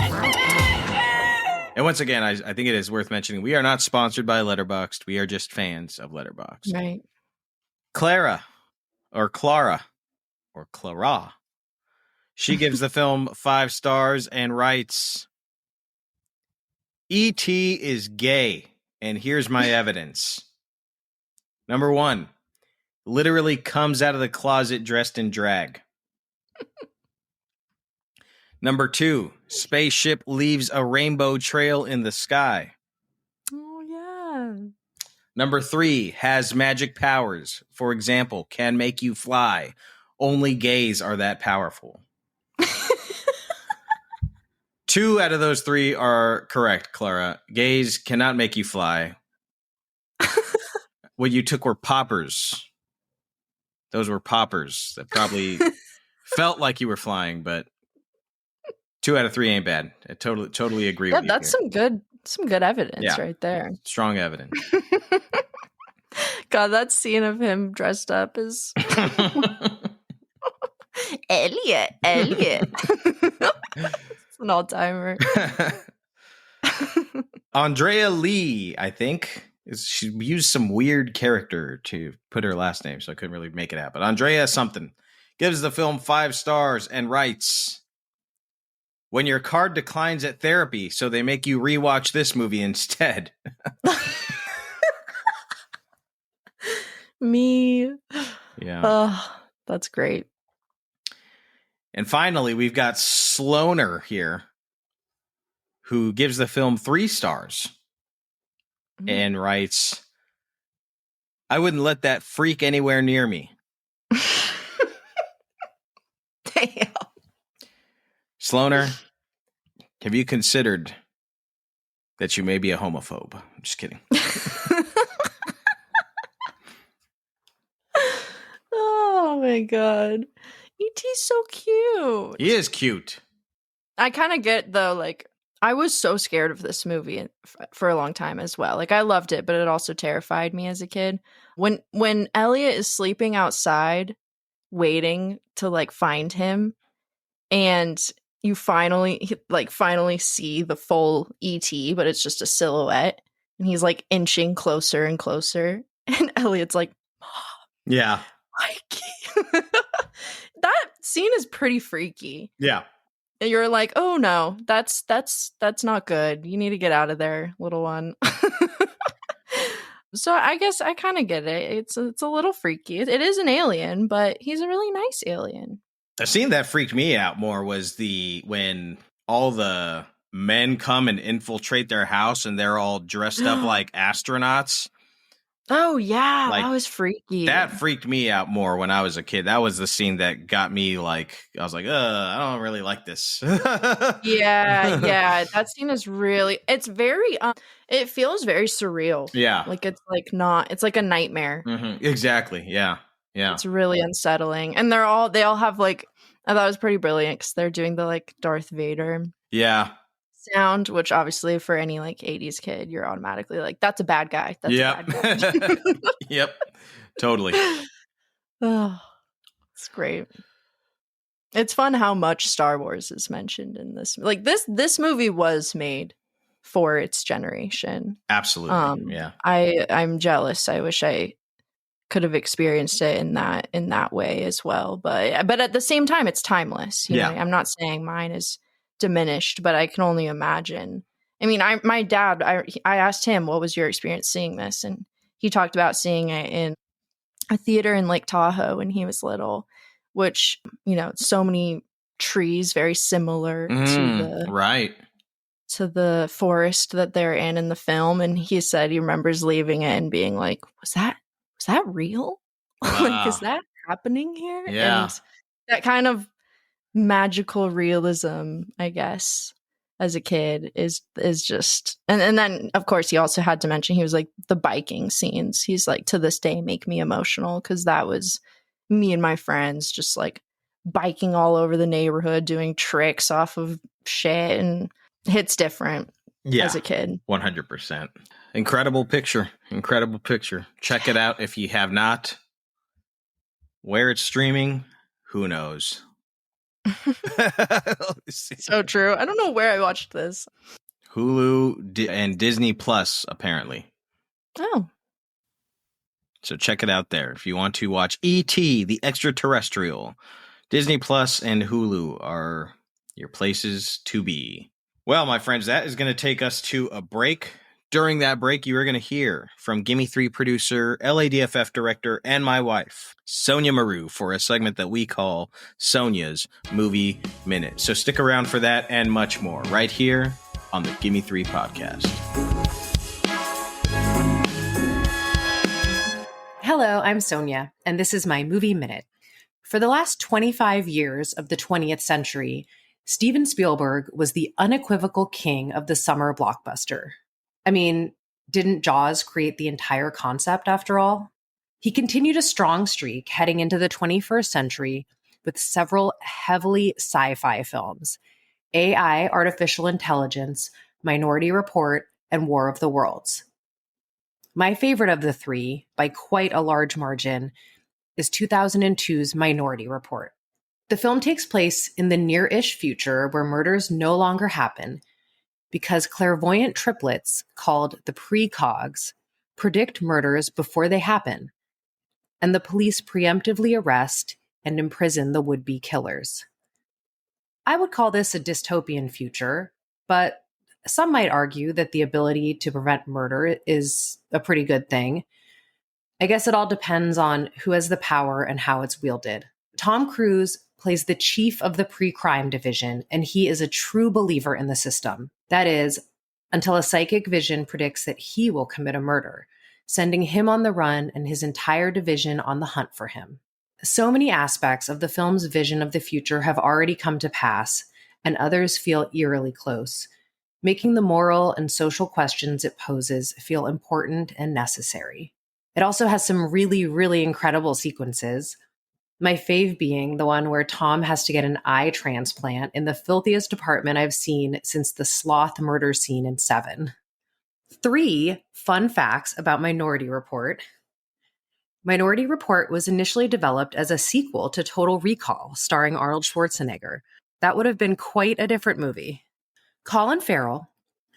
Speaker 1: And once again, I think it is worth mentioning, we are not sponsored by Letterboxd. We are just fans of Letterboxd.
Speaker 2: Right.
Speaker 1: Clara. She gives the film 5 stars and writes, E.T. is gay, and here's my evidence. Number 1, literally comes out of the closet dressed in drag. Number 2, spaceship leaves a rainbow trail in the sky.
Speaker 2: Oh, yeah.
Speaker 1: Number 3, has magic powers. For example, can make you fly. Only gays are that powerful. 2 out of those 3 are correct, Clara. Gays cannot make you fly. What you took were poppers. Those were poppers that probably felt like you were flying, but 2 out of 3 ain't bad. I totally agree with you.
Speaker 2: That's
Speaker 1: here.
Speaker 2: some good evidence right there.
Speaker 1: Strong evidence.
Speaker 2: God, that scene of him dressed up is Elliot. It's an all-timer.
Speaker 1: Andrea Lee, I think. She used some weird character to put her last name, so I couldn't really make it out. But Andrea something gives the film 5 stars and writes, when your card declines at therapy, so they make you rewatch this movie instead.
Speaker 2: Me.
Speaker 1: Yeah.
Speaker 2: Oh, that's great.
Speaker 1: And finally, we've got Sloaner here, who gives the film 3 stars and writes, I wouldn't let that freak anywhere near me.
Speaker 2: Damn.
Speaker 1: Sloaner, have you considered that you may be a homophobe? I'm just kidding.
Speaker 2: Oh my god. E.T.'s so cute.
Speaker 1: He is cute.
Speaker 2: I kind of get, though, like, I was so scared of this movie for a long time as well. Like, I loved it, but it also terrified me as a kid. When Elliot is sleeping outside, waiting to, like, find him, and you finally see the full E.T., but it's just a silhouette, and he's, like, inching closer and closer, and Elliot's like,
Speaker 1: Yeah.
Speaker 2: Mikey. That scene is pretty freaky.
Speaker 1: Yeah.
Speaker 2: And you're like, oh no, that's not good. You need to get out of there, little one. So I guess I kind of get it. It's a little freaky. It is an alien, but he's a really nice alien.
Speaker 1: A scene that freaked me out more was when all the men come and infiltrate their house and they're all dressed up like astronauts.
Speaker 2: Oh yeah,
Speaker 1: Like,
Speaker 2: that was freaky.
Speaker 1: That freaked me out more when I was a kid. That was the scene that got me, like, I was like, I don't really like this.
Speaker 2: Yeah. That scene is really, it's very, it feels very surreal.
Speaker 1: Yeah.
Speaker 2: Like it's like a nightmare.
Speaker 1: Mm-hmm. Exactly. Yeah.
Speaker 2: It's really unsettling. And they all have, like, I thought it was pretty brilliant because they're doing the, like, Darth Vader sound, which obviously for any, like, 80s kid, you're automatically like, that's a bad guy. That's a bad guy.
Speaker 1: Yep. Totally.
Speaker 2: Oh, it's great. It's fun how much Star Wars is mentioned in this. Like, this movie was made for its generation.
Speaker 1: Absolutely. Yeah.
Speaker 2: I'm jealous. I wish I could have experienced it in that way as well. But at the same time, it's timeless. You know? I'm not saying mine is diminished, but I can only imagine. I mean, my dad, I asked him, what was your experience seeing this? And he talked about seeing it in a theater in Lake Tahoe when he was little, which, you know, so many trees, very similar to the forest that they're in the film. And he said he remembers leaving it and being like, was that real?
Speaker 1: Wow.
Speaker 2: Like, is that happening here?
Speaker 1: Yeah.
Speaker 2: And that kind of magical realism, I guess, as a kid is just, and then of course he also had to mention, he was like, the biking scenes, he's like, to this day make me emotional, because that was me and my friends just like biking all over the neighborhood doing tricks off of shit, and it's different as a kid.
Speaker 1: 100%. Incredible picture. Check it out if you have not. Where it's streaming, who knows?
Speaker 2: So true. I don't know where I watched this.
Speaker 1: Hulu and Disney Plus, apparently.
Speaker 2: Oh.
Speaker 1: So check it out there if you want to watch E.T. the Extra-Terrestrial. Disney Plus and Hulu are your places to be. Well, my friends, that is going to take us to a break. During that break, you are going to hear from Gimme Three producer, LADFF director, and my wife, Sonja Mereu, for a segment that we call Sonja's Movie Minute. So stick around for that and much more right here on the Gimme Three podcast.
Speaker 6: Hello, I'm Sonja, and this is my Movie Minute. For the last 25 years of the 20th century, Steven Spielberg was the unequivocal king of the summer blockbuster. I mean, didn't Jaws create the entire concept after all? He continued a strong streak heading into the 21st century with several heavily sci-fi films: AI, Artificial Intelligence, Minority Report, and War of the Worlds. My favorite of the three, by quite a large margin, is 2002's Minority Report. The film takes place in the near-ish future where murders no longer happen, because clairvoyant triplets called the precogs predict murders before they happen, and the police preemptively arrest and imprison the would-be killers. I would call this a dystopian future, but some might argue that the ability to prevent murder is a pretty good thing. I guess it all depends on who has the power and how it's wielded. Tom Cruise plays the chief of the pre-crime division, and he is a true believer in the system. That is, until a psychic vision predicts that he will commit a murder, sending him on the run and his entire division on the hunt for him. So many aspects of the film's vision of the future have already come to pass, and others feel eerily close, making the moral and social questions it poses feel important and necessary. It also has some really, really incredible sequences. My fave being the one where Tom has to get an eye transplant in the filthiest apartment I've seen since the sloth murder scene in Seven. 3 fun facts about Minority Report. Minority Report was initially developed as a sequel to Total Recall, starring Arnold Schwarzenegger. That would have been quite a different movie. Colin Farrell,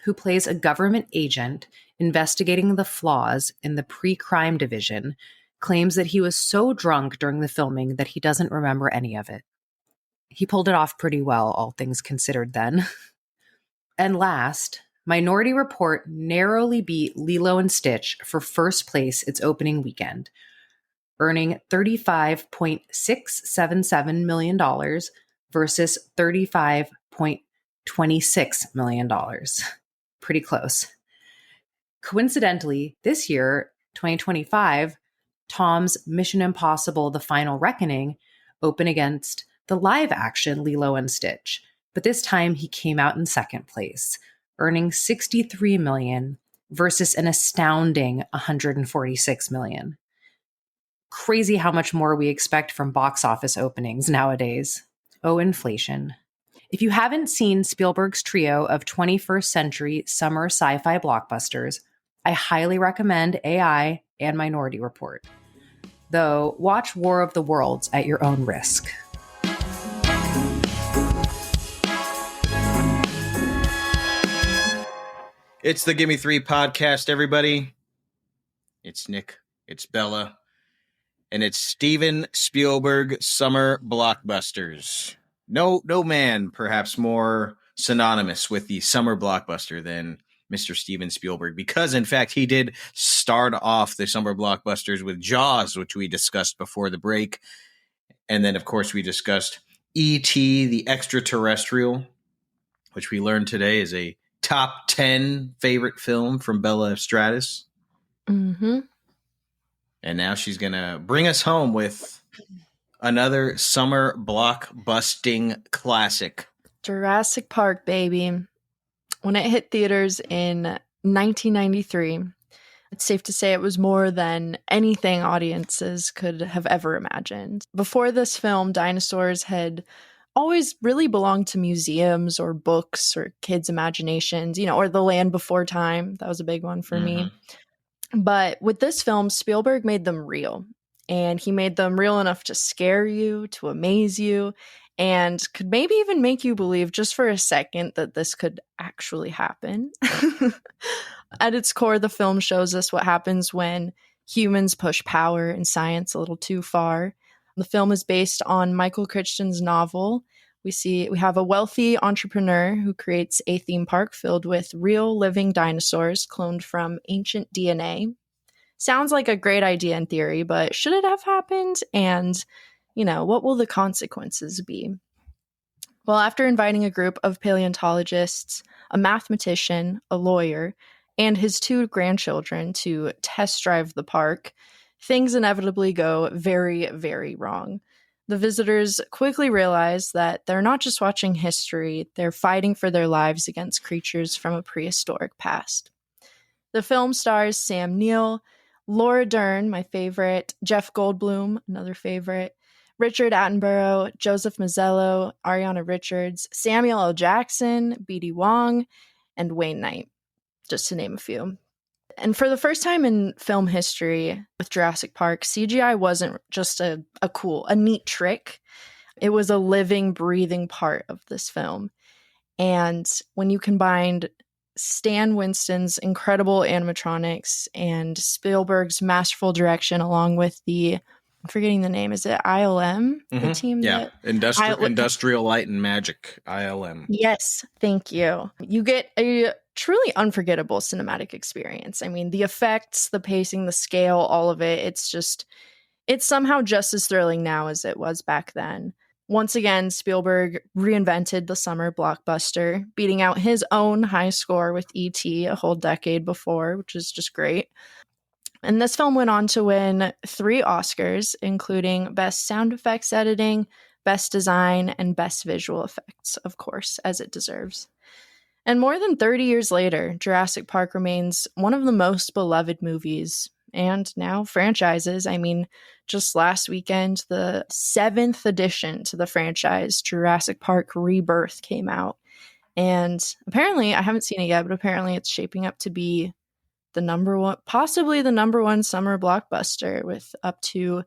Speaker 6: who plays a government agent investigating the flaws in the pre-crime division, claims that he was so drunk during the filming that he doesn't remember any of it. He pulled it off pretty well, all things considered then. And last, Minority Report narrowly beat Lilo and Stitch for first place its opening weekend, earning $35.677 million versus $35.26 million. Pretty close. Coincidentally, this year, 2025, Tom's Mission Impossible: The Final Reckoning opened against the live-action Lilo and Stitch, but this time he came out in second place, earning $63 million versus an astounding $146 million. Crazy how much more we expect from box office openings nowadays. Oh, inflation. If you haven't seen Spielberg's trio of 21st century summer sci-fi blockbusters, I highly recommend AI and Minority Report. Though, watch War of the Worlds at your own risk.
Speaker 1: It's the Gimme Three podcast, everybody. It's Nick, it's Bella, and it's Steven Spielberg Summer Blockbusters. No man perhaps more synonymous with the summer blockbuster than Mr. Steven Spielberg, because in fact he did start off the summer blockbusters with Jaws, which we discussed before the break. And then of course we discussed E.T. the Extra-Terrestrial, which we learned today is a top 10 favorite film from Bella Stratus.
Speaker 2: Mm-hmm.
Speaker 1: And now she's going to bring us home with another summer blockbusting classic.
Speaker 2: Jurassic Park, baby. When it hit theaters in 1993, it's safe to say it was more than anything audiences could have ever imagined. Before this film, dinosaurs had always really belonged to museums or books or kids' imaginations, or the land before time. That was a big one for me. But with this film, Spielberg made them real. And he made them real enough to scare you, to amaze you, and could maybe even make you believe just for a second that this could actually happen. At its core, the film shows us what happens when humans push power and science a little too far. The film is based on Michael Crichton's novel. We have a wealthy entrepreneur who creates a theme park filled with real living dinosaurs cloned from ancient DNA. Sounds like a great idea in theory, but should it have happened? And, what will the consequences be? Well, after inviting a group of paleontologists, a mathematician, a lawyer, and his 2 grandchildren to test drive the park, things inevitably go very, very wrong. The visitors quickly realize that they're not just watching history, they're fighting for their lives against creatures from a prehistoric past. The film stars Sam Neill, Laura Dern, my favorite, Jeff Goldblum, another favorite, Richard Attenborough, Joseph Mazzello, Ariana Richards, Samuel L. Jackson, B.D. Wong, and Wayne Knight, just to name a few. And for the first time in film history with Jurassic Park, CGI wasn't just a neat trick. It was a living, breathing part of this film. And when you combined Stan Winston's incredible animatronics and Spielberg's masterful direction along with I'm forgetting the name. Is it ILM? Mm-hmm. The team?
Speaker 1: Yeah. Industrial Light and Magic, ILM.
Speaker 2: Yes. Thank you. You get a truly unforgettable cinematic experience. I mean, the effects, the pacing, the scale, all of it. It's somehow just as thrilling now as it was back then. Once again, Spielberg reinvented the summer blockbuster, beating out his own high score with E.T. a whole decade before, which is just great. And this film went on to win 3 Oscars, including Best Sound Effects Editing, Best Design, and Best Visual Effects, of course, as it deserves. And more than 30 years later, Jurassic Park remains one of the most beloved movies and now franchises. I mean, just last weekend, the 7th addition to the franchise, Jurassic Park Rebirth, came out. And apparently, I haven't seen it yet, but apparently it's shaping up to be the number one, possibly the number one summer blockbuster with up to,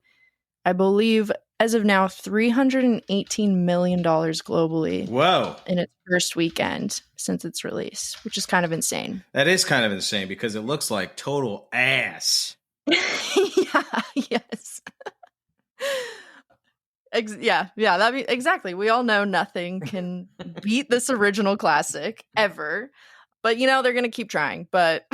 Speaker 2: I believe, as of now, $318 million globally.
Speaker 1: Whoa.
Speaker 2: In its first weekend since its release, which is kind of insane.
Speaker 1: That is kind of insane because it looks like total ass.
Speaker 2: Yeah, yes. That means exactly. We all know nothing can beat this original classic ever. But, you know, they're going to keep trying. But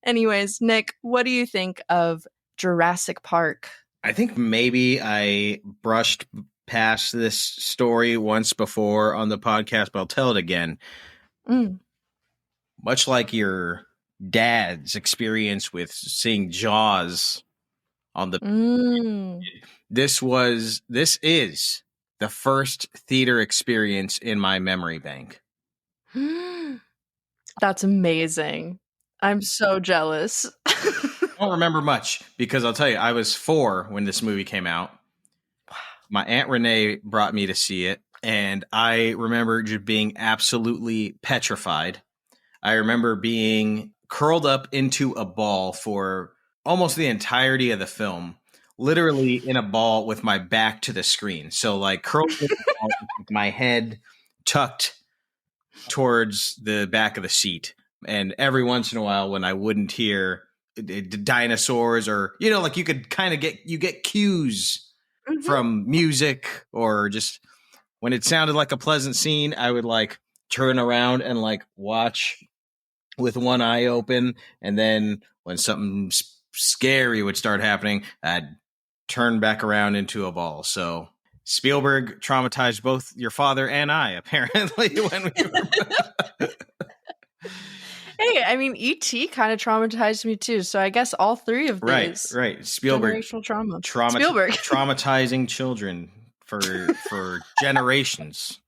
Speaker 2: anyways, Nick, what do you think of Jurassic Park?
Speaker 1: I think maybe I brushed past this story once before on the podcast, but I'll tell it again. Much like your dad's experience with seeing Jaws on the this is the first theater experience in my memory bank.
Speaker 2: That's amazing. I'm so jealous.
Speaker 1: I don't remember much because I'll tell you, I was 4 when this movie came out. My Aunt Renee brought me to see it, and I remember just being absolutely petrified. I remember being curled up into a ball for almost the entirety of the film, literally in a ball with my back to the screen. So like curled with my head tucked towards the back of the seat. And every once in a while when I wouldn't hear dinosaurs or, you know, like you could kind of get cues from music or just when it sounded like a pleasant scene, I would like turn around and like watch with one eye open. And then when something scary would start happening, I'd turn back around into a ball. So Spielberg traumatized both your father and I, apparently, when we were...
Speaker 2: Hey, I mean, E.T. kind of traumatized me too. So I guess all 3 of these.
Speaker 1: Right. Spielberg.
Speaker 2: Generational trauma.
Speaker 1: Spielberg. Traumatizing children for generations.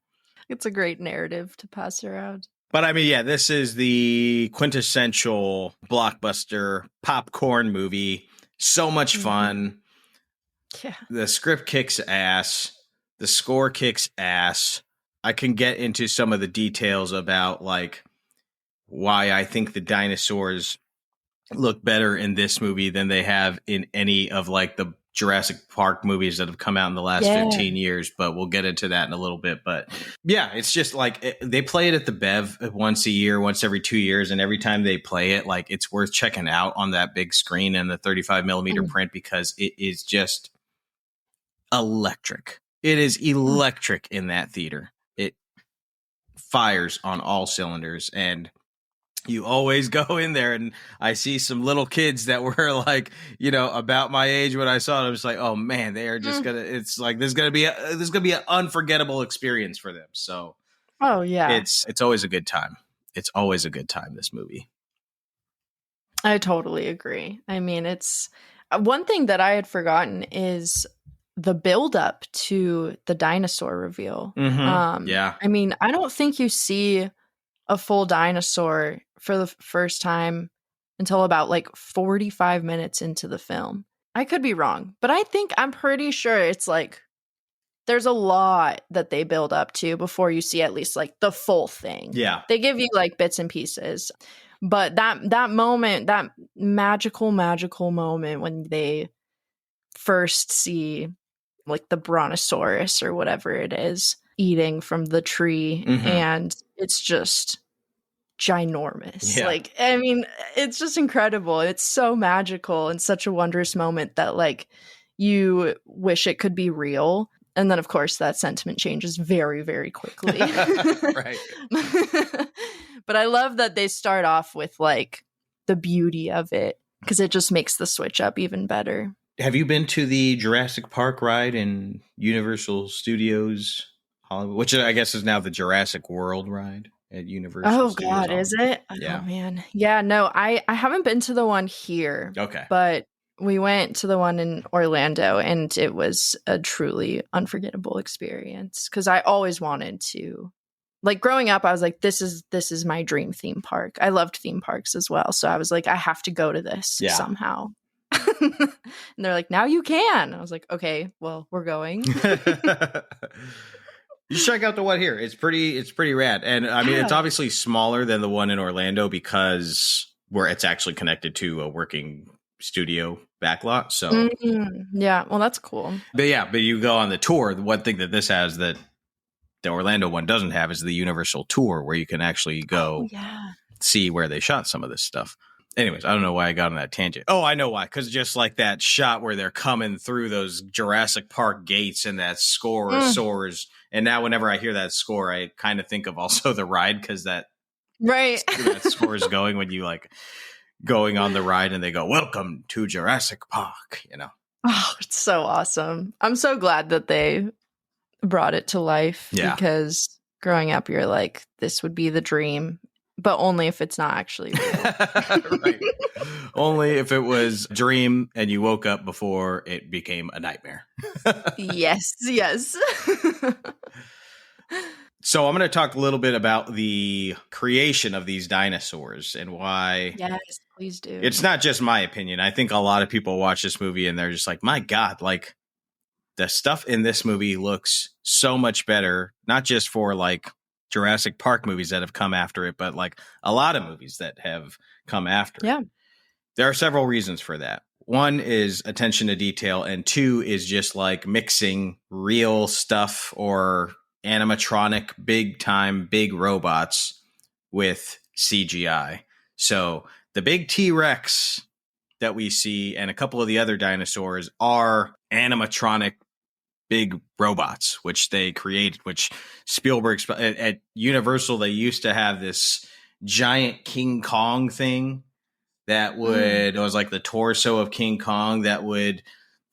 Speaker 2: It's a great narrative to pass around.
Speaker 1: But I mean, yeah, this is the quintessential blockbuster popcorn movie. So much fun.
Speaker 2: Yeah.
Speaker 1: The script kicks ass. The score kicks ass. I can get into some of the details about like why I think the dinosaurs look better in this movie than they have in any of like the Jurassic Park movies that have come out in the last 15 years, but we'll get into that in a little bit. But yeah, it's just like they play it at the Bev once a year, once every 2 years. And every time they play it, like it's worth checking out on that big screen and the 35 millimeter print because it is just electric. It is electric in that theater. It fires on all cylinders and you always go in there and I see some little kids that were like, you know, about my age when I saw it. I was like, oh man, they are just gonna, it's like, this is going to be an unforgettable experience for them. So,
Speaker 2: oh yeah,
Speaker 1: it's always a good time. It's always a good time. This movie.
Speaker 2: I totally agree. I mean, it's one thing that I had forgotten is the build up to the dinosaur reveal.
Speaker 1: Yeah.
Speaker 2: I mean, I don't think you see a full dinosaur for the first time until about like 45 minutes into the film. I could be wrong, but I'm pretty sure it's like there's a lot that they build up to before you see at least like the full thing.
Speaker 1: Yeah.
Speaker 2: They give you like bits and pieces. But that moment, that magical moment when they first see like the brontosaurus or whatever it is eating from the tree and it's just ginormous.
Speaker 1: Yeah.
Speaker 2: Like, I mean, it's just incredible. It's so magical and such a wondrous moment that like you wish it could be real. And then of course that sentiment changes very, very quickly.
Speaker 1: Right.
Speaker 2: But I love that they start off with like the beauty of it because it just makes the switch up even better.
Speaker 1: Have you been to the Jurassic Park ride in Universal Studios Hollywood, which I guess is now the Jurassic World ride at Universal
Speaker 2: Oh
Speaker 1: Studios
Speaker 2: God, is
Speaker 1: Hollywood?
Speaker 2: it?
Speaker 1: Yeah.
Speaker 2: Oh man. Yeah, no, I haven't been to the one here.
Speaker 1: Okay.
Speaker 2: But we went to the one in Orlando, and it was a truly unforgettable experience because I always wanted to. Like growing up, I was like, this is my dream theme park. I loved theme parks as well. So I was like, I have to go to this somehow. And they're like, now you can. I was like, okay, well, we're going.
Speaker 1: You should check out the one here. It's pretty rad. And I mean, it's obviously smaller than the one in Orlando because where it's actually connected to a working studio backlot. So
Speaker 2: yeah, well, that's cool.
Speaker 1: But you go on the tour. The one thing that this has that the Orlando one doesn't have is the Universal tour where you can actually go see where they shot some of this stuff. Anyways, I don't know why I got on that tangent. Oh, I know why. Because just like that shot where they're coming through those Jurassic Park gates and that score soars. And now whenever I hear that score, I kind of think of also the ride because that score is going when you like going on the ride and they go, welcome to Jurassic Park, you know.
Speaker 2: Oh, it's so awesome. I'm so glad that they brought it to life because growing up, you're like, this would be the dream. But only if it's not actually real.
Speaker 1: Right. Only if it was a dream and you woke up before it became a nightmare.
Speaker 2: Yes.
Speaker 1: So I'm going to talk a little bit about the creation of these dinosaurs and why.
Speaker 2: Yes, please do.
Speaker 1: It's not just my opinion. I think a lot of people watch this movie and they're just like, my God, like the stuff in this movie looks so much better, not just for like Jurassic Park movies that have come after it, but like a lot of movies that have come after it. There are several reasons for that. One is attention to detail, and two is just like mixing real stuff or animatronic big robots with CGI. So the big T-Rex that we see and a couple of the other dinosaurs are animatronic big robots, which they created, which Spielberg at Universal, they used to have this giant King Kong thing that would, it was like the torso of King Kong that would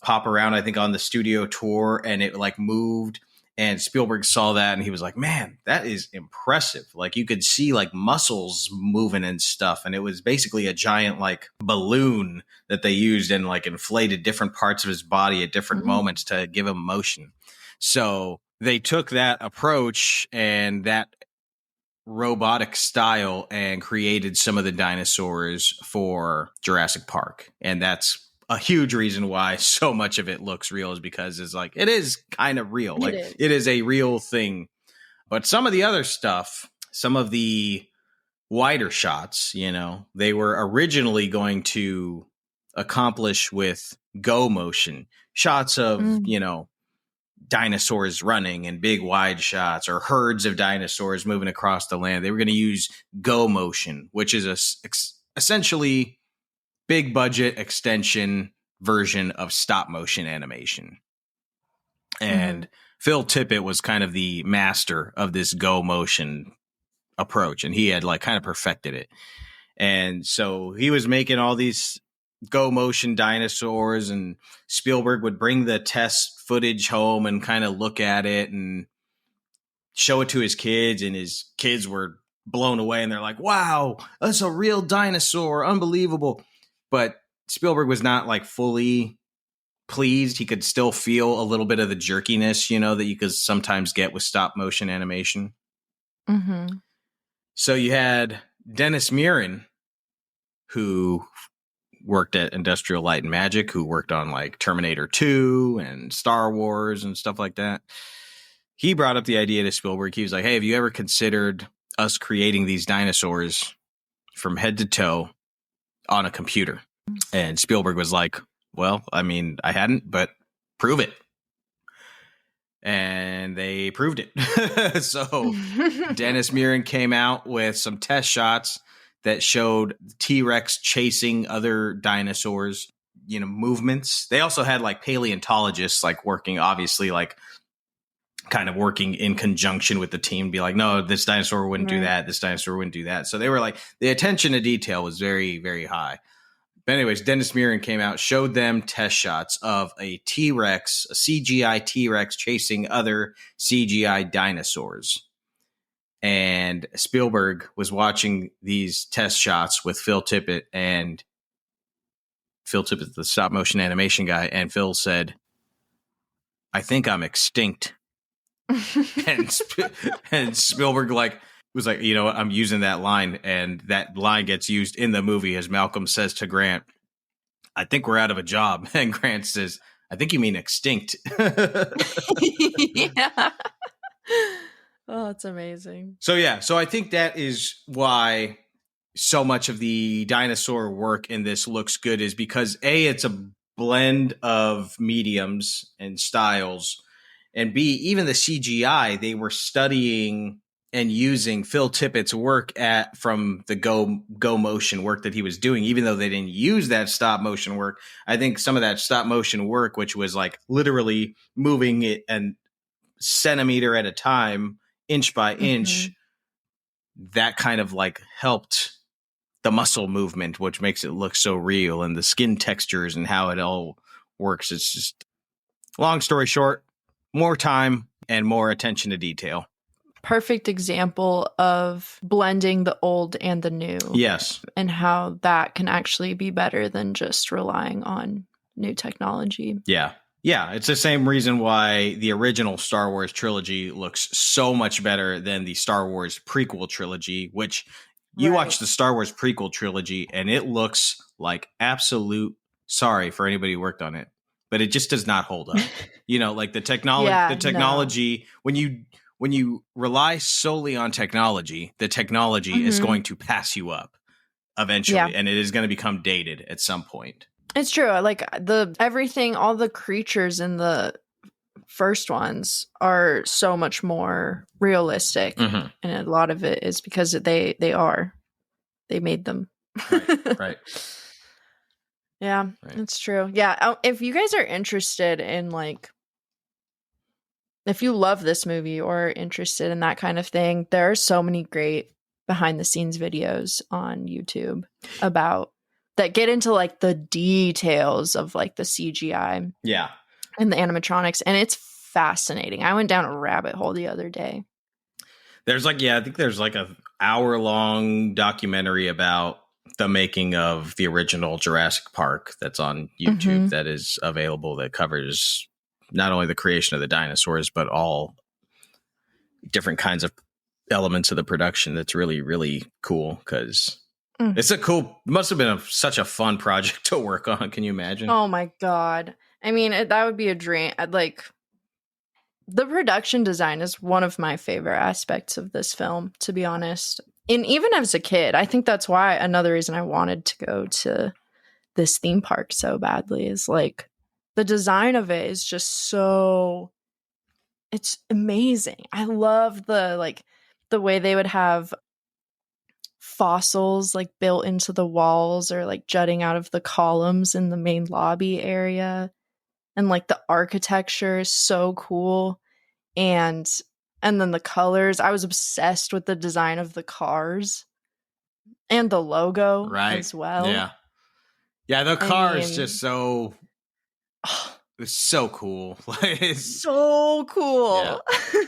Speaker 1: pop around, I think on the studio tour, and it like moved, and Spielberg saw that and he was like, man, that is impressive. Like you could see like muscles moving and stuff. And it was basically a giant like balloon that they used and like inflated different parts of his body at different moments to give him motion. So they took that approach and that robotic style and created some of the dinosaurs for Jurassic Park. And that's a huge reason why so much of it looks real, is because it's like, it is kind of real. Like it is a real thing. But some of the other stuff, some of the wider shots, you know, they were originally going to accomplish with go motion shots of, you know, dinosaurs running and big wide shots or herds of dinosaurs moving across the land. They were going to use go motion, which is essentially big budget extension version of stop motion animation. And Phil Tippett was kind of the master of this go motion approach, and he had like kind of perfected it. And so he was making all these go motion dinosaurs, and Spielberg would bring the test footage home and kind of look at it and show it to his kids, and his kids were blown away and they're like, wow, that's a real dinosaur, unbelievable. But Spielberg was not like fully pleased. He could still feel a little bit of the jerkiness, you know, that you could sometimes get with stop motion animation. So you had Dennis Muren, who worked at Industrial Light and Magic, who worked on like Terminator 2 and Star Wars and stuff like that. He brought up the idea to Spielberg. He was like, hey, have you ever considered us creating these dinosaurs from head to toe on a computer? And Spielberg was like, well, I mean, I hadn't, but prove it. And they proved it. So Dennis Muren came out with some test shots that showed T-Rex chasing other dinosaurs, you know, movements. They also had like paleontologists like working, obviously, like kind of working in conjunction with the team, be like, no, this dinosaur wouldn't do that. This dinosaur wouldn't do that. So they were like, the attention to detail was very, very high. But anyways, Dennis Muren came out, showed them test shots of a T-Rex, a CGI T-Rex chasing other CGI dinosaurs. And Spielberg was watching these test shots with Phil Tippett, and Phil Tippett, the stop motion animation guy, and Phil said, "I think I'm extinct." and Spielberg was like, you know what, I'm using that line, and that line gets used in the movie as Malcolm says to Grant, "I think we're out of a job." And Grant says, "I think you mean extinct."
Speaker 2: Yeah. Oh, that's amazing.
Speaker 1: So I think that is why so much of the dinosaur work in this looks good, is because A, it's a blend of mediums and styles, and B, even the CGI, they were studying and using Phil Tippett's work from the go motion work that he was doing, even though they didn't use that stop motion work. I think some of that stop motion work, which was like literally moving it and centimeter at a time, inch by inch, that kind of like helped the muscle movement, which makes it look so real, and the skin textures and how it all works. It's just, long story short, more time and more attention to detail.
Speaker 2: Perfect example of blending the old and the new.
Speaker 1: Yes.
Speaker 2: And how that can actually be better than just relying on new technology.
Speaker 1: Yeah. Yeah, it's the same reason why the original Star Wars trilogy looks so much better than the Star Wars prequel trilogy, which you watch the Star Wars prequel trilogy and it looks like absolute, sorry for anybody who worked on it, but it just does not hold up. You know, like the technology, when you rely solely on technology, the technology is going to pass you up eventually, and it is going to become dated at some point.
Speaker 2: It's true. Like everything, all the creatures in the first ones are so much more realistic, and a lot of it is because they made them.
Speaker 1: Right.
Speaker 2: Yeah, it's true. Yeah, if you guys are interested in if you love this movie or interested in that kind of thing, there are so many great behind the scenes videos on YouTube about that get into the details of the CGI.
Speaker 1: Yeah.
Speaker 2: And the animatronics. And it's fascinating. I went down a rabbit hole the other day.
Speaker 1: There's I think there's an hour-long documentary about the making of the original Jurassic Park that's on YouTube that is available, that covers not only the creation of the dinosaurs, but all different kinds of elements of the production. That's really, really cool, because it's must have been such a fun project to work on. Can you imagine?
Speaker 2: Oh my God. I mean, that would be a dream. The production design is one of my favorite aspects of this film, to be honest. And even as a kid, I think that's why another reason I wanted to go to this theme park so badly is the design of it is just so, it's amazing. I love the way they would have fossils built into the walls or jutting out of the columns in the main lobby area, and the architecture is so cool, and then the colors. I was obsessed with the design of the cars and the logo as well.
Speaker 1: The car is just so it's so cool.
Speaker 2: It's so cool.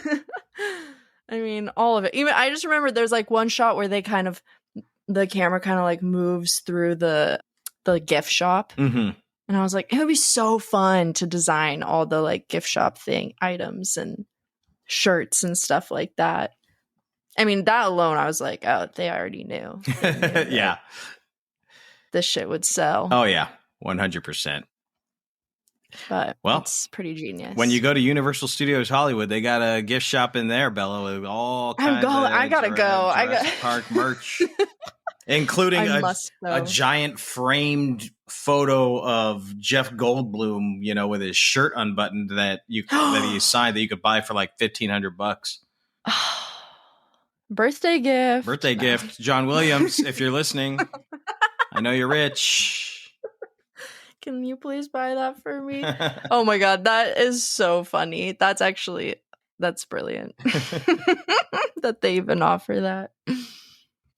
Speaker 2: Yeah. I mean, all of it. Even I just remember there's one shot where the camera kind of moves through the gift shop. And I was like, it would be so fun to design all the gift shop items and shirts and stuff like that. I mean, that alone, I was like, oh, they already knew.
Speaker 1: Yeah.
Speaker 2: This shit would sell.
Speaker 1: Oh yeah. 100%.
Speaker 2: But it's pretty genius.
Speaker 1: When you go to Universal Studios Hollywood, they got a gift shop in there, Bella, with all kinds of Jurassic Park merch, including a giant framed photo of Jeff Goldblum, with his shirt unbuttoned that he signed, that you could buy for $1,500.
Speaker 2: Birthday gift,
Speaker 1: John Williams, if you're listening. I know you're rich.
Speaker 2: Can you please buy that for me? Oh my God, that is so funny. That's brilliant that they even offer that.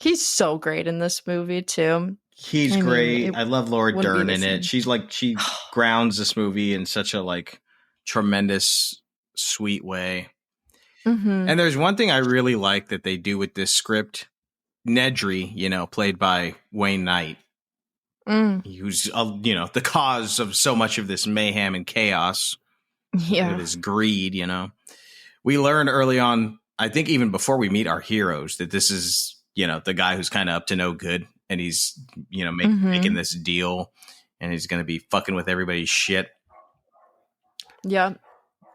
Speaker 2: He's so great in this movie too.
Speaker 1: He's great. I love Laura Dern in it. She grounds this movie in such a like tremendous, sweet way.
Speaker 2: Mm-hmm.
Speaker 1: And there's one thing I really like that they do with this script. Nedry, played by Wayne Knight, who's the cause of so much of this mayhem and chaos.
Speaker 2: Yeah,
Speaker 1: with his greed. We learn early on, I think even before we meet our heroes, that this is the guy who's kind of up to no good. And he's, making this deal, and he's going to be fucking with everybody's shit.
Speaker 2: Yeah.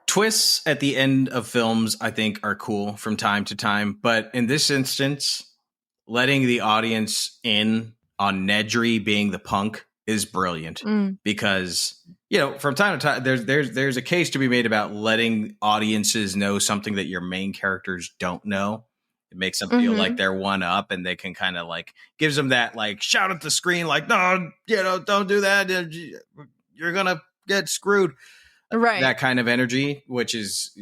Speaker 1: Twists at the end of films, I think, are cool from time to time. But in this instance, letting the audience in on Nedry being the punk is brilliant. Because, from time to time, there's a case to be made about letting audiences know something that your main characters don't know. It makes them feel like they're one up, and they can kind of like gives them that like shout at the screen, like, no, don't do that. You're going to get screwed.
Speaker 2: Right.
Speaker 1: That kind of energy, which is,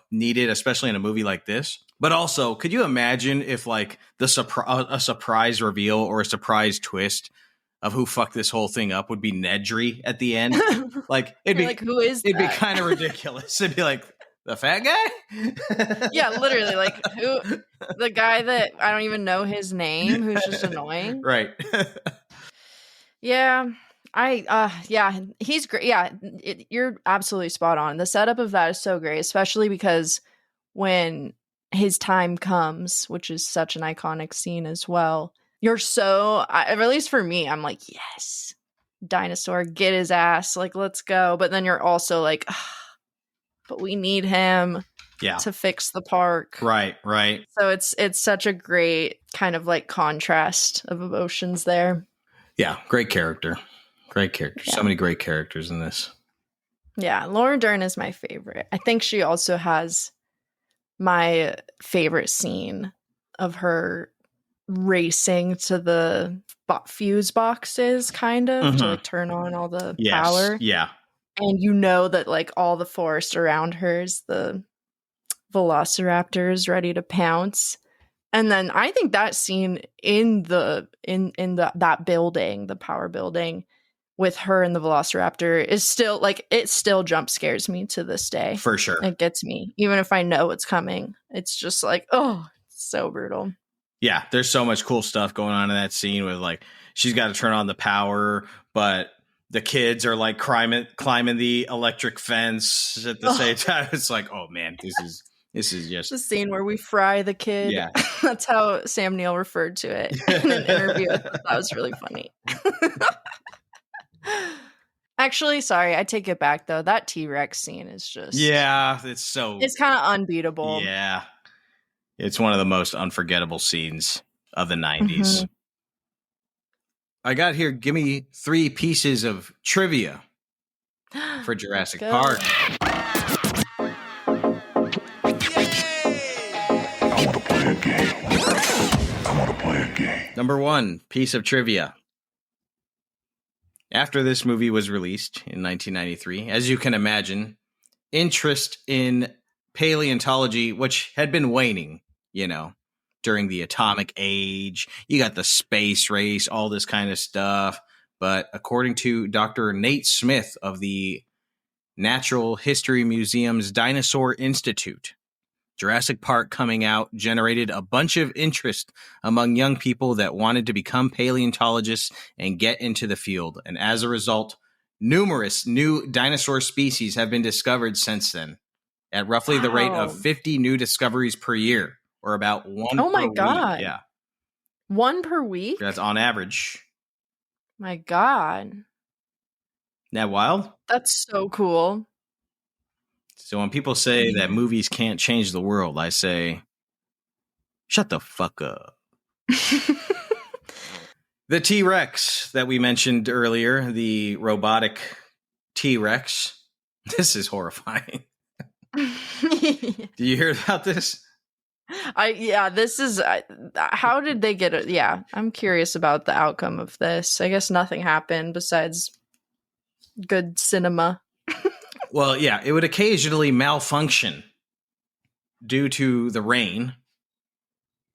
Speaker 1: needed, especially in a movie like this. But also, could you imagine if like a surprise reveal or a surprise twist of who fucked this whole thing up would be Nedry at the end? Like, it'd be like, who is that? It'd be kind of ridiculous. It'd be like, the fat guy?
Speaker 2: Yeah, literally. Like, who? The guy that I don't even know his name, who's just annoying.
Speaker 1: Right.
Speaker 2: Yeah. He's great. Yeah, you're absolutely spot on. The setup of that is so great, especially because when his time comes, which is such an iconic scene as well, you're so, at least for me, I'm like, yes, dinosaur, get his ass. Like, let's go. But then you're also like, but we need him to fix the park.
Speaker 1: Right.
Speaker 2: So it's such a great kind of like contrast of emotions there.
Speaker 1: Yeah, great character. Yeah. So many great characters in this.
Speaker 2: Yeah, Laura Dern is my favorite. I think she also has my favorite scene of her racing to the fuse boxes, kind of, to like turn on all the power.
Speaker 1: Yeah.
Speaker 2: And that like all the forest around her is the velociraptors ready to pounce. And then I think that scene in that building, the power building, with her and the velociraptor is still like, it still jump scares me to this day.
Speaker 1: For sure.
Speaker 2: It gets me. Even if I know what's coming. It's just like, oh, it's so brutal.
Speaker 1: Yeah, there's so much cool stuff going on in that scene with like, she's got to turn on the power, but the kids are like climbing the electric fence at the same time. It's like, oh man, this is just
Speaker 2: the scene where we fry the kid.
Speaker 1: Yeah.
Speaker 2: That's how Sam Neill referred to it in an interview. I thought that was really funny. Actually, sorry, I take it back though. That T-Rex scene is just
Speaker 1: it's
Speaker 2: kind of unbeatable.
Speaker 1: Yeah. It's one of the most unforgettable scenes of the 90s. I got here, give me 3 pieces of trivia for Jurassic Park.
Speaker 5: I want to play a game.
Speaker 1: Number 1 piece of trivia. After this movie was released in 1993, as you can imagine, interest in paleontology, which had been waning, during the atomic age. You got the space race, all this kind of stuff. But according to Dr. Nate Smith of the Natural History Museum's Dinosaur Institute, Jurassic Park coming out generated a bunch of interest among young people that wanted to become paleontologists and get into the field. And as a result, numerous new dinosaur species have been discovered since then, at roughly the rate of 50 new discoveries per year, or about 1
Speaker 2: Oh
Speaker 1: per
Speaker 2: my God.
Speaker 1: week. Yeah.
Speaker 2: 1 per week?
Speaker 1: That's on average.
Speaker 2: My God.
Speaker 1: Isn't that wild?
Speaker 2: That's so cool.
Speaker 1: So when people say that movies can't change the world, I say, shut the fuck up. The T-Rex that we mentioned earlier, the robotic T-Rex. This is horrifying. Do you hear about this?
Speaker 2: This is how did they get it? Yeah, I'm curious about the outcome of this. I guess nothing happened besides good cinema.
Speaker 1: Well, yeah, it would occasionally malfunction due to the rain.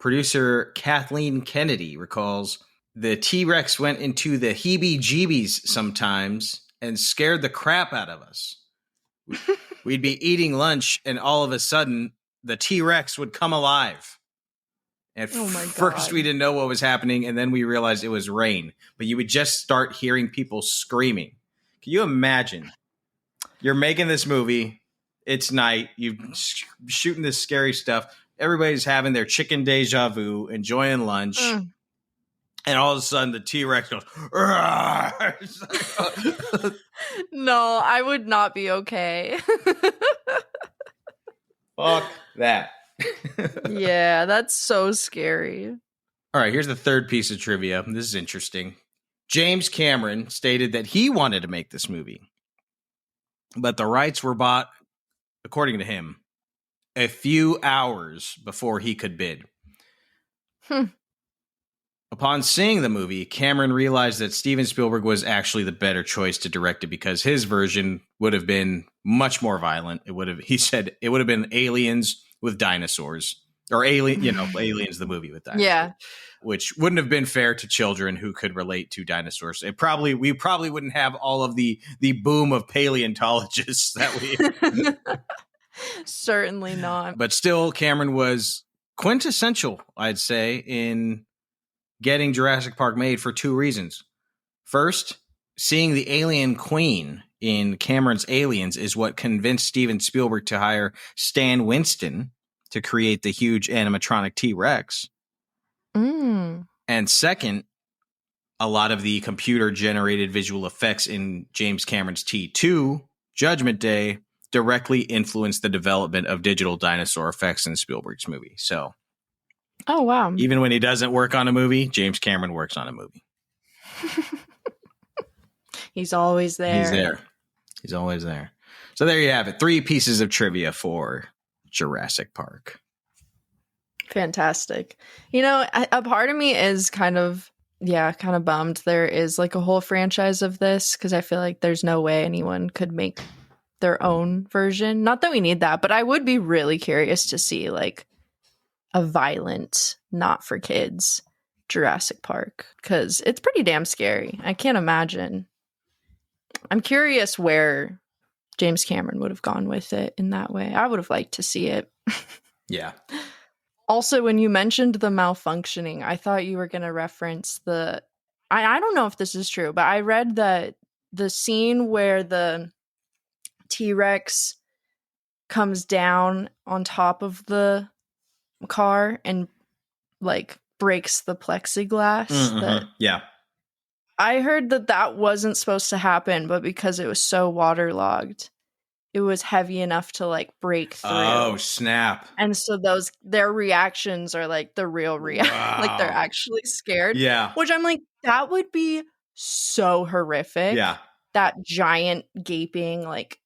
Speaker 1: Producer Kathleen Kennedy recalls the T-Rex went into the heebie-jeebies sometimes and scared the crap out of us. We'd be eating lunch, and all of a sudden, the T-Rex would come alive. And first, we didn't know what was happening, and then we realized it was rain. But you would just start hearing people screaming. Can you imagine? You're making this movie. It's night. You're shooting this scary stuff. Everybody's having their chicken deja vu, enjoying lunch. And all of a sudden, the T-Rex goes,
Speaker 2: no, I would not be okay.
Speaker 1: Fuck that.
Speaker 2: Yeah, that's so scary.
Speaker 1: All right, here's the third piece of trivia. This is interesting. James Cameron stated that he wanted to make this movie, but the rights were bought, according to him, a few hours before he could bid. Upon seeing the movie, Cameron realized that Steven Spielberg was actually the better choice to direct it because his version would have been much more violent. He said it would have been aliens with dinosaurs, or Aliens the movie with dinosaurs.
Speaker 2: Yeah.
Speaker 1: Which wouldn't have been fair to children who could relate to dinosaurs. We probably wouldn't have all of the boom of paleontologists that we
Speaker 2: Certainly not.
Speaker 1: But still, Cameron was quintessential, I'd say, in getting Jurassic Park made for two reasons. First, seeing the alien queen in Cameron's Aliens is what convinced Steven Spielberg to hire Stan Winston to create the huge animatronic T-Rex. And second, a lot of the computer-generated visual effects in James Cameron's T2, Judgment Day, directly influenced the development of digital dinosaur effects in Spielberg's movie. So,
Speaker 2: oh, wow.
Speaker 1: Even when he doesn't work on a movie, James Cameron works on a movie.
Speaker 2: He's always there.
Speaker 1: He's always there. So there you have it. 3 pieces of trivia for Jurassic Park.
Speaker 2: Fantastic. A part of me is kind of bummed there is like a whole franchise of this, because I feel like there's no way anyone could make their own version. Not that we need that, but I would be really curious to see like a violent, not for kids Jurassic Park, because it's pretty damn scary. I can't imagine. I'm curious where James Cameron would have gone with it in that way. I would have liked to see it.
Speaker 1: Yeah.
Speaker 2: Also, when you mentioned the malfunctioning, I thought you were going to reference I don't know if this is true, but I read that the scene where the T-Rex comes down on top of the car and like breaks the plexiglass.
Speaker 1: Yeah.
Speaker 2: I heard that wasn't supposed to happen, but because it was so waterlogged, it was heavy enough to like break through.
Speaker 1: Oh, snap.
Speaker 2: And so their reactions are like the real like they're actually scared.
Speaker 1: Yeah.
Speaker 2: Which I'm like, that would be so horrific.
Speaker 1: Yeah.
Speaker 2: That giant gaping like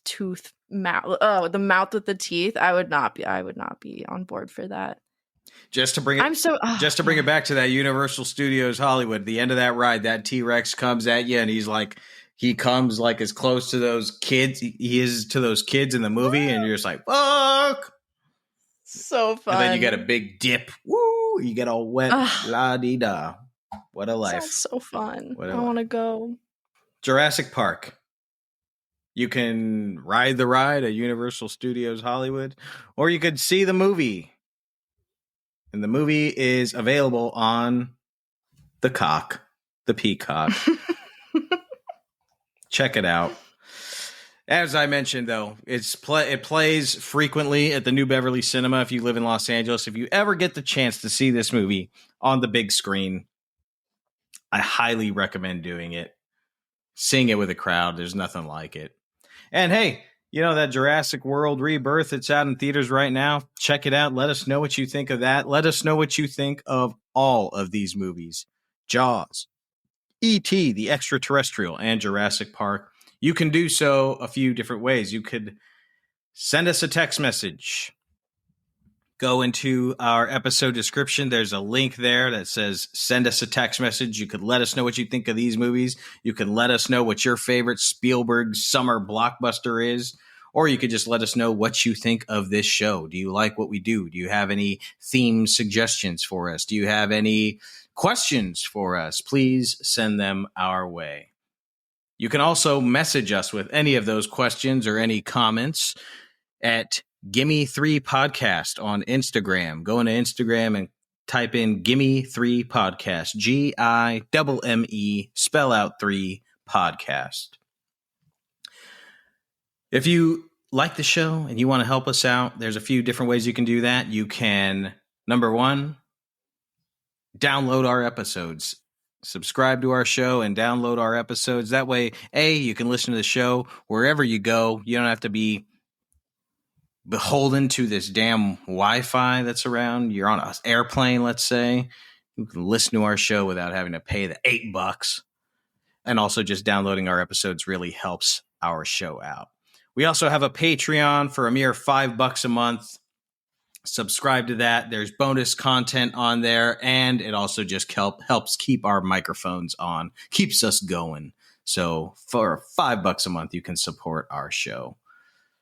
Speaker 2: tooth mouth. Oh, the mouth with the teeth. I would not be on board for that.
Speaker 1: Just to bring it back to that Universal Studios Hollywood, the end of that ride, that T-Rex comes at you and he comes like as close to those kids he is to those kids in the movie, and you're just like, fuck.
Speaker 2: So fun.
Speaker 1: And then you get a big dip. Woo! You get all wet. La-dee-da. What a life.
Speaker 2: Sounds so fun. I want to go.
Speaker 1: Jurassic Park. You can ride the ride at Universal Studios Hollywood, or you could see the movie. And the movie is available on the Peacock. Check it out. As I mentioned, though, it plays frequently at the New Beverly Cinema if you live in Los Angeles. If you ever get the chance to see this movie on the big screen, I highly recommend doing it. Seeing it with a crowd, there's nothing like it. And hey, that Jurassic World Rebirth, it's out in theaters right now. Check it out. Let us know what you think of that. Let us know what you think of all of these movies. Jaws, E.T., the Extra-Terrestrial, and Jurassic Park. You can do so a few different ways. You could send us a text message. Go into our episode description. There's a link there that says send us a text message. You could let us know what you think of these movies. You can let us know what your favorite Spielberg Summer Blockbuster is. Or you could just let us know what you think of this show. Do you like what we do? Do you have any theme suggestions for us? Do you have any questions for us, please send them our way. You can also message us with any of those questions or any comments at Gimme Three Podcast on Instagram. Go into Instagram and type in Gimme Three Podcast, GIMME, spell out 3 podcast. If you like the show and you want to help us out, there's a few different ways you can do that. You can, number one, download our episodes. Subscribe to our show and download our episodes. That way, you can listen to the show wherever you go. You don't have to be beholden to this damn Wi-Fi that's around. You're on an airplane, let's say. You can listen to our show without having to pay the $8. And also just downloading our episodes really helps our show out. We also have a Patreon for a mere $5 a month. Subscribe to that. There's bonus content on there, and it also just helps keep our microphones on, keeps us going. So for $5 a month, you can support our show.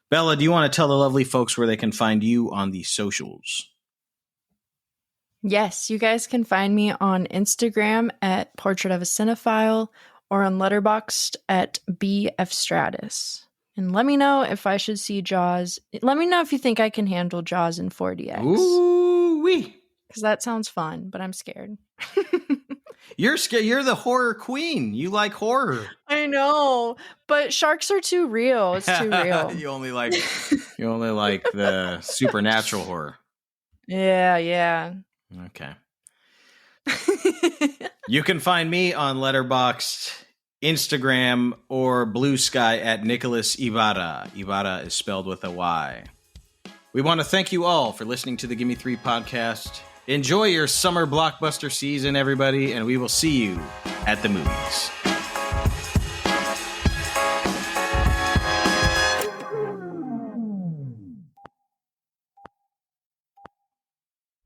Speaker 1: Bella, do you want to tell the lovely folks where they can find you on the socials?
Speaker 2: Yes, you guys can find me on Instagram at Portrait of a Cinephile or on Letterboxd at BFstratus. And let me know if I should see Jaws. Let me know if you think I can handle Jaws in 4DX.
Speaker 1: Ooh-wee.
Speaker 2: Because that sounds fun, but I'm scared.
Speaker 1: You're scared. You're the horror queen. You like horror.
Speaker 2: I know, but sharks are too real. It's too real.
Speaker 1: you only like the supernatural horror.
Speaker 2: Yeah.
Speaker 1: Okay. You can find me on Letterboxd, Instagram, or Blue Sky at Nicholas Ibarra. Ibarra is spelled with a Y. We want to thank you all for listening to the Gimme Three podcast. Enjoy your summer blockbuster season, everybody, and we will see you at the movies.